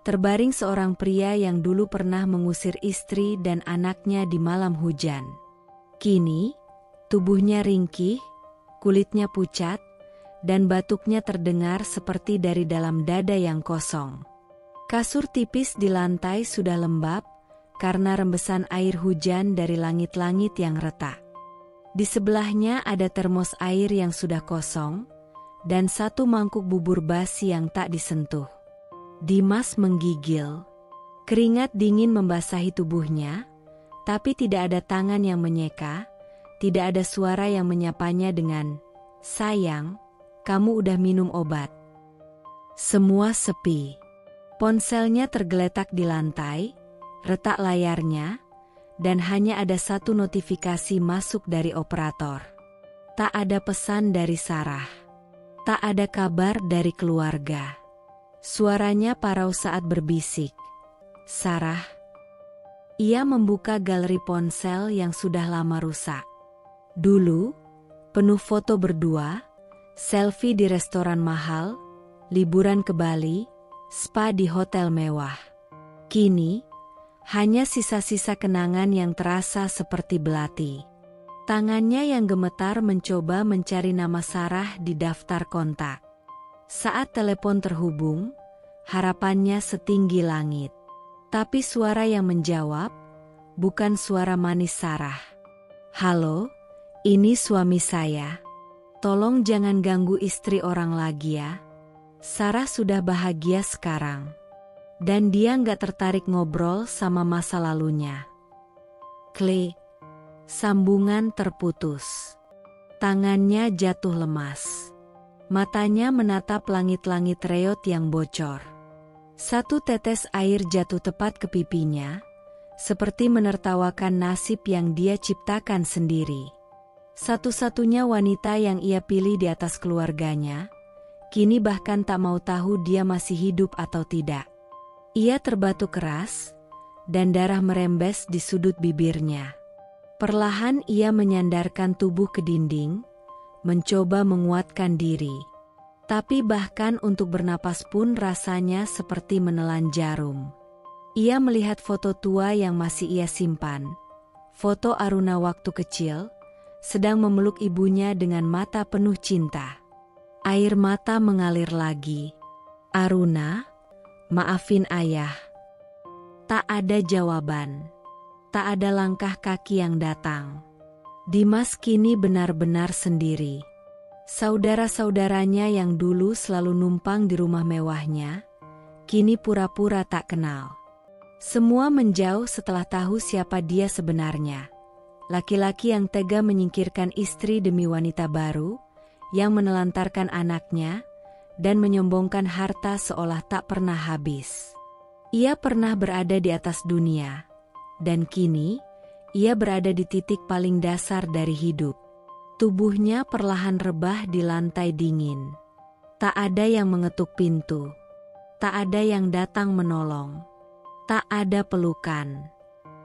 terbaring seorang pria yang dulu pernah mengusir istri dan anaknya di malam hujan. Kini, tubuhnya ringkih, kulitnya pucat, dan batuknya terdengar seperti dari dalam dada yang kosong. Kasur tipis di lantai sudah lembab, karena rembesan air hujan dari langit-langit yang retak. Di sebelahnya ada termos air yang sudah kosong, dan satu mangkuk bubur basi yang tak disentuh. Dimas menggigil. Keringat dingin membasahi tubuhnya, tapi tidak ada tangan yang menyeka, tidak ada suara yang menyapanya dengan, "Sayang, kamu udah minum obat." Semua sepi. Ponselnya tergeletak di lantai, retak layarnya, dan hanya ada satu notifikasi masuk dari operator. Tak ada pesan dari Sarah. Tak ada kabar dari keluarga. Suaranya parau saat berbisik. "Sarah." Ia membuka galeri ponsel yang sudah lama rusak. Dulu, penuh foto berdua, selfie di restoran mahal, liburan ke Bali, spa di hotel mewah. Kini, hanya sisa-sisa kenangan yang terasa seperti belati. Tangannya yang gemetar mencoba mencari nama Sarah di daftar kontak. Saat telepon terhubung, harapannya setinggi langit. Tapi suara yang menjawab, bukan suara manis Sarah. "Halo, ini suami saya. Tolong jangan ganggu istri orang lagi ya. Sarah sudah bahagia sekarang." Dan dia nggak tertarik ngobrol sama masa lalunya. Klik. Sambungan terputus. Tangannya jatuh lemas. Matanya menatap langit-langit reot yang bocor. Satu tetes air jatuh tepat ke pipinya, seperti menertawakan nasib yang dia ciptakan sendiri. Satu-satunya wanita yang ia pilih di atas keluarganya, kini bahkan tak mau tahu dia masih hidup atau tidak. Ia terbatuk keras, dan darah merembes di sudut bibirnya. Perlahan ia menyandarkan tubuh ke dinding, mencoba menguatkan diri. Tapi bahkan untuk bernapas pun rasanya seperti menelan jarum. Ia melihat foto tua yang masih ia simpan. Foto Aruna waktu kecil, sedang memeluk ibunya dengan mata penuh cinta. Air mata mengalir lagi. Aruna, maafin ayah. Tak ada jawaban. Tak ada langkah kaki yang datang. Dimas kini benar-benar sendiri. Saudara-saudaranya yang dulu selalu numpang di rumah mewahnya, kini pura-pura tak kenal. Semua menjauh setelah tahu siapa dia sebenarnya. Laki-laki yang tega menyingkirkan istri demi wanita baru, yang menelantarkan anaknya, dan menyombongkan harta seolah tak pernah habis. Ia pernah berada di atas dunia, dan kini, ia berada di titik paling dasar dari hidup. Tubuhnya perlahan rebah di lantai dingin. Tak ada yang mengetuk pintu. Tak ada yang datang menolong. Tak ada pelukan.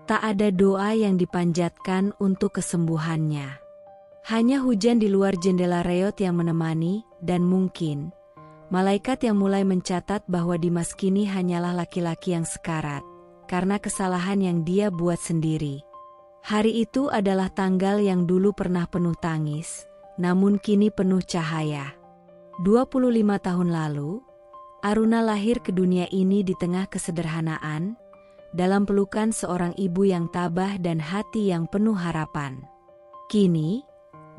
Tak ada doa yang dipanjatkan untuk kesembuhannya. Hanya hujan di luar jendela reot yang menemani, dan mungkin malaikat yang mulai mencatat bahwa Dimas kini hanyalah laki-laki yang sekarat, karena kesalahan yang dia buat sendiri. Hari itu adalah tanggal yang dulu pernah penuh tangis, namun kini penuh cahaya. 25 tahun lalu, Aruna lahir ke dunia ini di tengah kesederhanaan, dalam pelukan seorang ibu yang tabah dan hati yang penuh harapan. Kini,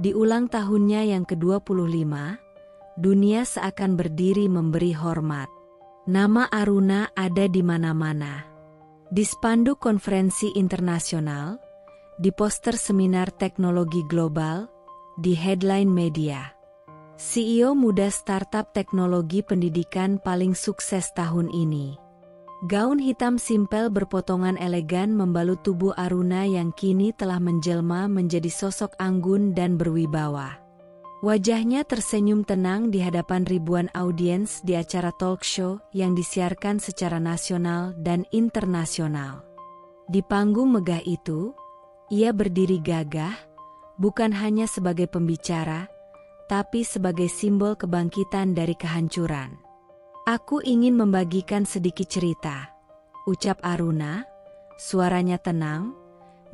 di ulang tahunnya yang ke-25, dunia seakan berdiri memberi hormat. Nama Aruna ada di mana-mana. Di spanduk konferensi internasional, di poster seminar teknologi global, di headline media. CEO muda startup teknologi pendidikan paling sukses tahun ini. Gaun hitam simpel berpotongan elegan membalut tubuh Aruna yang kini telah menjelma menjadi sosok anggun dan berwibawa. Wajahnya tersenyum tenang di hadapan ribuan audiens di acara talk show yang disiarkan secara nasional dan internasional. Di panggung megah itu, ia berdiri gagah, bukan hanya sebagai pembicara, tapi sebagai simbol kebangkitan dari kehancuran. Aku ingin membagikan sedikit cerita, ucap Aruna, suaranya tenang,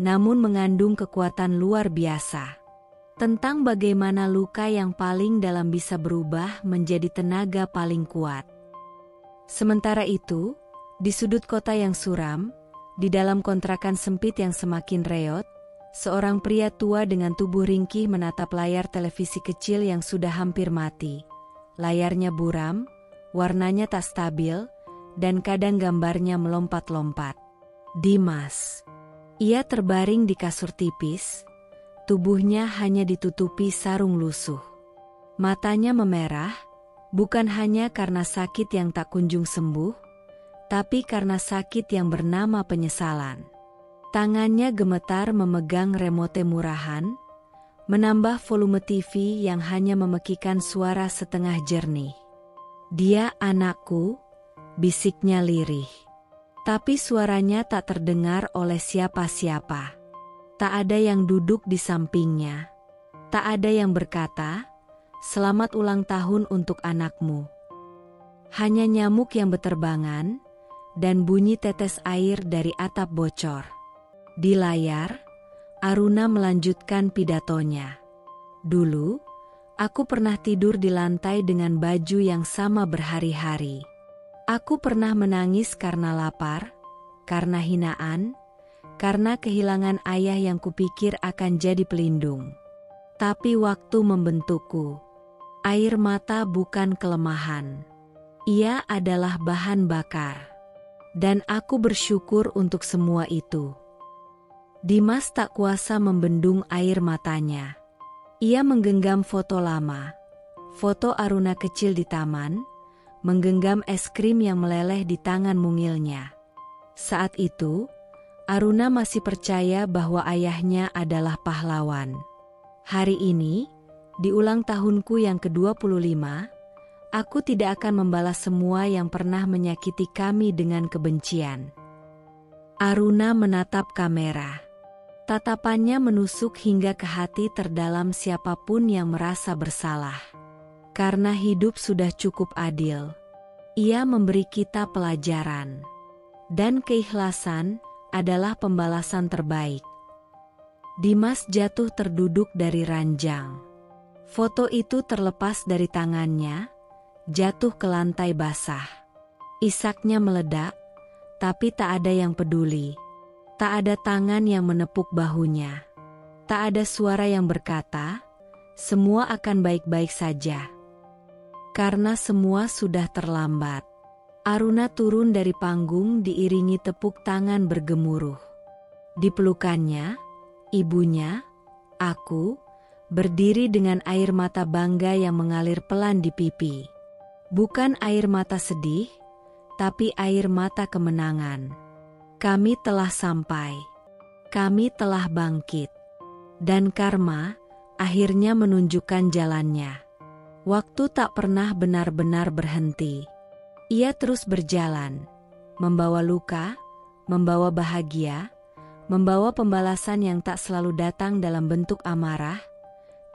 namun mengandung kekuatan luar biasa. Tentang bagaimana luka yang paling dalam bisa berubah menjadi tenaga paling kuat. Sementara itu, di sudut kota yang suram, di dalam kontrakan sempit yang semakin reot, seorang pria tua dengan tubuh ringkih menatap layar televisi kecil yang sudah hampir mati. Layarnya buram, warnanya tak stabil, dan kadang gambarnya melompat-lompat. Dimas. Ia terbaring di kasur tipis, tubuhnya hanya ditutupi sarung lusuh. Matanya memerah, bukan hanya karena sakit yang tak kunjung sembuh, tapi karena sakit yang bernama penyesalan. Tangannya gemetar memegang remote murahan, menambah volume TV yang hanya memekikan suara setengah jernih. "Dia anakku," bisiknya lirih. Tapi suaranya tak terdengar oleh siapa-siapa. Tak ada yang duduk di sampingnya. Tak ada yang berkata, "Selamat ulang tahun untuk anakmu." Hanya nyamuk yang beterbangan, dan bunyi tetes air dari atap bocor. Di layar, Aruna melanjutkan pidatonya. "Dulu, aku pernah tidur di lantai dengan baju yang sama berhari-hari. Aku pernah menangis karena lapar, karena hinaan, karena kehilangan ayah yang kupikir akan jadi pelindung. Tapi waktu membentukku. Air mata bukan kelemahan. Ia adalah bahan bakar. Dan aku bersyukur untuk semua itu." Dimas tak kuasa membendung air matanya. Ia menggenggam foto lama, foto Aruna kecil di taman, menggenggam es krim yang meleleh di tangan mungilnya. Saat itu, Aruna masih percaya bahwa ayahnya adalah pahlawan. Hari ini, di ulang tahunku yang ke-25, aku tidak akan membalas semua yang pernah menyakiti kami dengan kebencian. Aruna menatap kamera. Tatapannya menusuk hingga ke hati terdalam siapapun yang merasa bersalah. Karena hidup sudah cukup adil. Ia memberi kita pelajaran. Dan keikhlasan adalah pembalasan terbaik. Dimas jatuh terduduk dari ranjang. Foto itu terlepas dari tangannya, jatuh ke lantai basah. Isaknya meledak, tapi tak ada yang peduli. Tak ada tangan yang menepuk bahunya. Tak ada suara yang berkata, semua akan baik-baik saja. Karena semua sudah terlambat. Aruna turun dari panggung diiringi tepuk tangan bergemuruh. Di pelukannya, ibunya, aku, berdiri dengan air mata bangga yang mengalir pelan di pipi. Bukan air mata sedih, tapi air mata kemenangan. Kami telah sampai. Kami telah bangkit. Dan karma akhirnya menunjukkan jalannya. Waktu tak pernah benar-benar berhenti. Ia terus berjalan, membawa luka, membawa bahagia, membawa pembalasan yang tak selalu datang dalam bentuk amarah,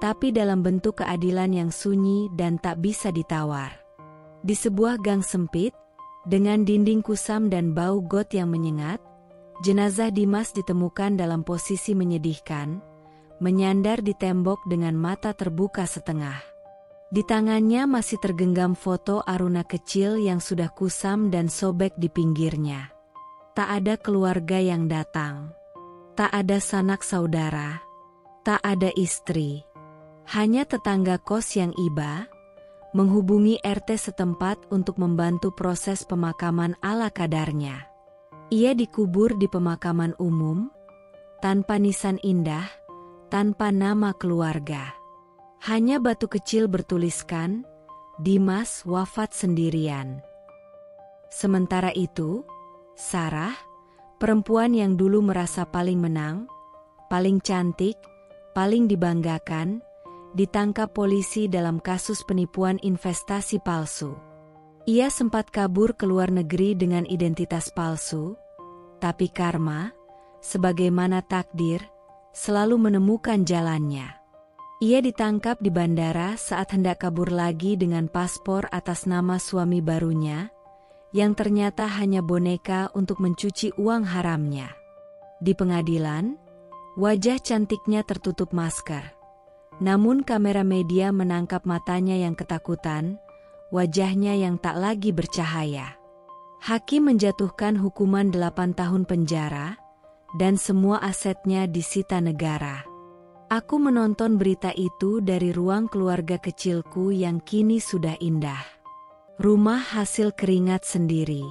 tapi dalam bentuk keadilan yang sunyi dan tak bisa ditawar. Di sebuah gang sempit, dengan dinding kusam dan bau got yang menyengat, jenazah Dimas ditemukan dalam posisi menyedihkan, menyandar di tembok dengan mata terbuka setengah. Di tangannya masih tergenggam foto Aruna kecil yang sudah kusam dan sobek di pinggirnya. Tak ada keluarga yang datang. Tak ada sanak saudara. Tak ada istri. Hanya tetangga kos yang iba, menghubungi RT setempat untuk membantu proses pemakaman ala kadarnya. Ia dikubur di pemakaman umum, tanpa nisan indah, tanpa nama keluarga. Hanya batu kecil bertuliskan, Dimas wafat sendirian. Sementara itu, Sarah, perempuan yang dulu merasa paling menang, paling cantik, paling dibanggakan, ditangkap polisi dalam kasus penipuan investasi palsu. Ia sempat kabur ke luar negeri dengan identitas palsu, tapi karma, sebagaimana takdir, selalu menemukan jalannya. Ia ditangkap di bandara saat hendak kabur lagi dengan paspor atas nama suami barunya, yang ternyata hanya boneka untuk mencuci uang haramnya. Di pengadilan, wajah cantiknya tertutup masker. Namun kamera media menangkap matanya yang ketakutan, wajahnya yang tak lagi bercahaya. Hakim menjatuhkan hukuman 8 tahun penjara, dan semua asetnya disita negara. Aku menonton berita itu dari ruang keluarga kecilku yang kini sudah indah. Rumah hasil keringat sendiri.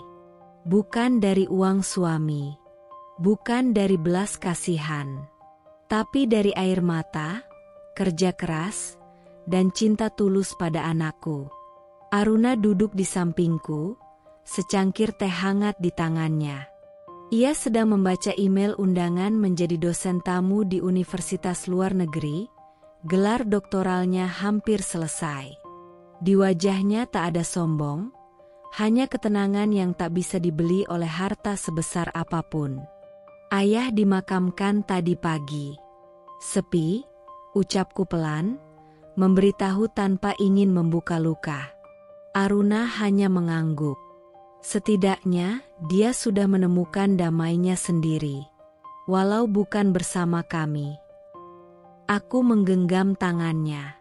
Bukan dari uang suami. Bukan dari belas kasihan. Tapi dari air mata, kerja keras, dan cinta tulus pada anakku. Aruna duduk di sampingku, secangkir teh hangat di tangannya. Ia sedang membaca email undangan menjadi dosen tamu di universitas luar negeri, gelar doktoralnya hampir selesai. Di wajahnya tak ada sombong, hanya ketenangan yang tak bisa dibeli oleh harta sebesar apapun. Ayah dimakamkan tadi pagi. Sepi, ucapku pelan, memberitahu tanpa ingin membuka luka. Aruna hanya mengangguk. Setidaknya, dia sudah menemukan damainya sendiri. Walau bukan bersama kami. Aku menggenggam tangannya.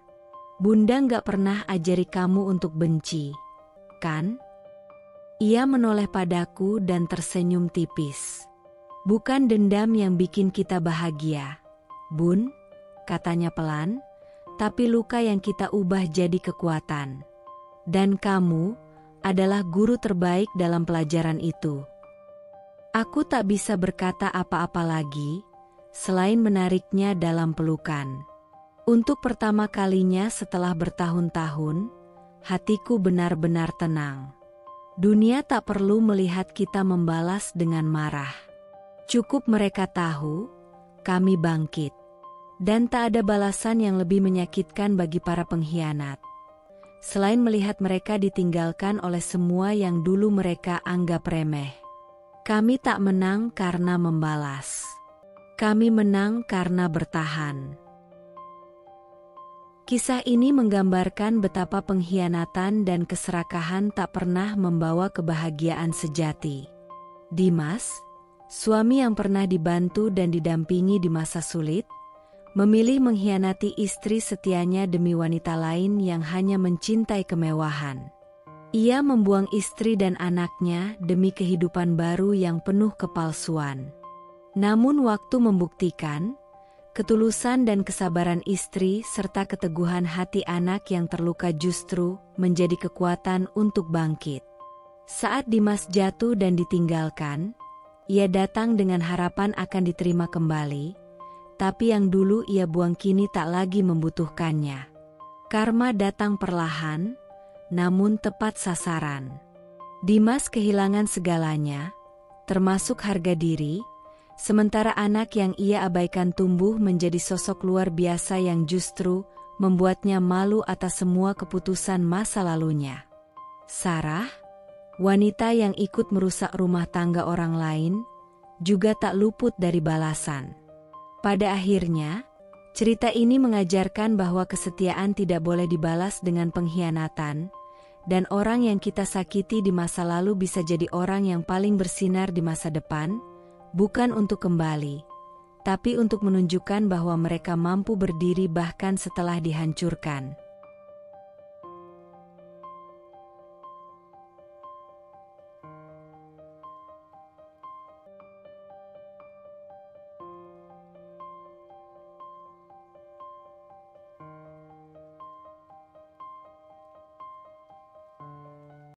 Bunda gak pernah ajari kamu untuk benci, kan? Ia menoleh padaku dan tersenyum tipis. Bukan dendam yang bikin kita bahagia, Bun, katanya pelan, tapi luka yang kita ubah jadi kekuatan. Dan kamu adalah guru terbaik dalam pelajaran itu. Aku tak bisa berkata apa-apa lagi, selain menariknya dalam pelukan. Untuk pertama kalinya setelah bertahun-tahun, hatiku benar-benar tenang. Dunia tak perlu melihat kita membalas dengan marah. Cukup mereka tahu, kami bangkit. Dan tak ada balasan yang lebih menyakitkan bagi para pengkhianat. Selain melihat mereka ditinggalkan oleh semua yang dulu mereka anggap remeh. Kami tak menang karena membalas. Kami menang karena bertahan. Kisah ini menggambarkan betapa pengkhianatan dan keserakahan tak pernah membawa kebahagiaan sejati. Dimas, suami yang pernah dibantu dan didampingi di masa sulit, memilih mengkhianati istri setianya demi wanita lain yang hanya mencintai kemewahan. Ia membuang istri dan anaknya demi kehidupan baru yang penuh kepalsuan. Namun waktu membuktikan, ketulusan dan kesabaran istri serta keteguhan hati anak yang terluka justru menjadi kekuatan untuk bangkit. Saat Dimas jatuh dan ditinggalkan, ia datang dengan harapan akan diterima kembali, tapi yang dulu ia buang kini tak lagi membutuhkannya. Karma datang perlahan, namun tepat sasaran. Dimas kehilangan segalanya, termasuk harga diri, sementara anak yang ia abaikan tumbuh menjadi sosok luar biasa yang justru membuatnya malu atas semua keputusan masa lalunya. Sarah, wanita yang ikut merusak rumah tangga orang lain, juga tak luput dari balasan. Pada akhirnya, cerita ini mengajarkan bahwa kesetiaan tidak boleh dibalas dengan pengkhianatan, dan orang yang kita sakiti di masa lalu bisa jadi orang yang paling bersinar di masa depan, bukan untuk kembali, tapi untuk menunjukkan bahwa mereka mampu berdiri bahkan setelah dihancurkan.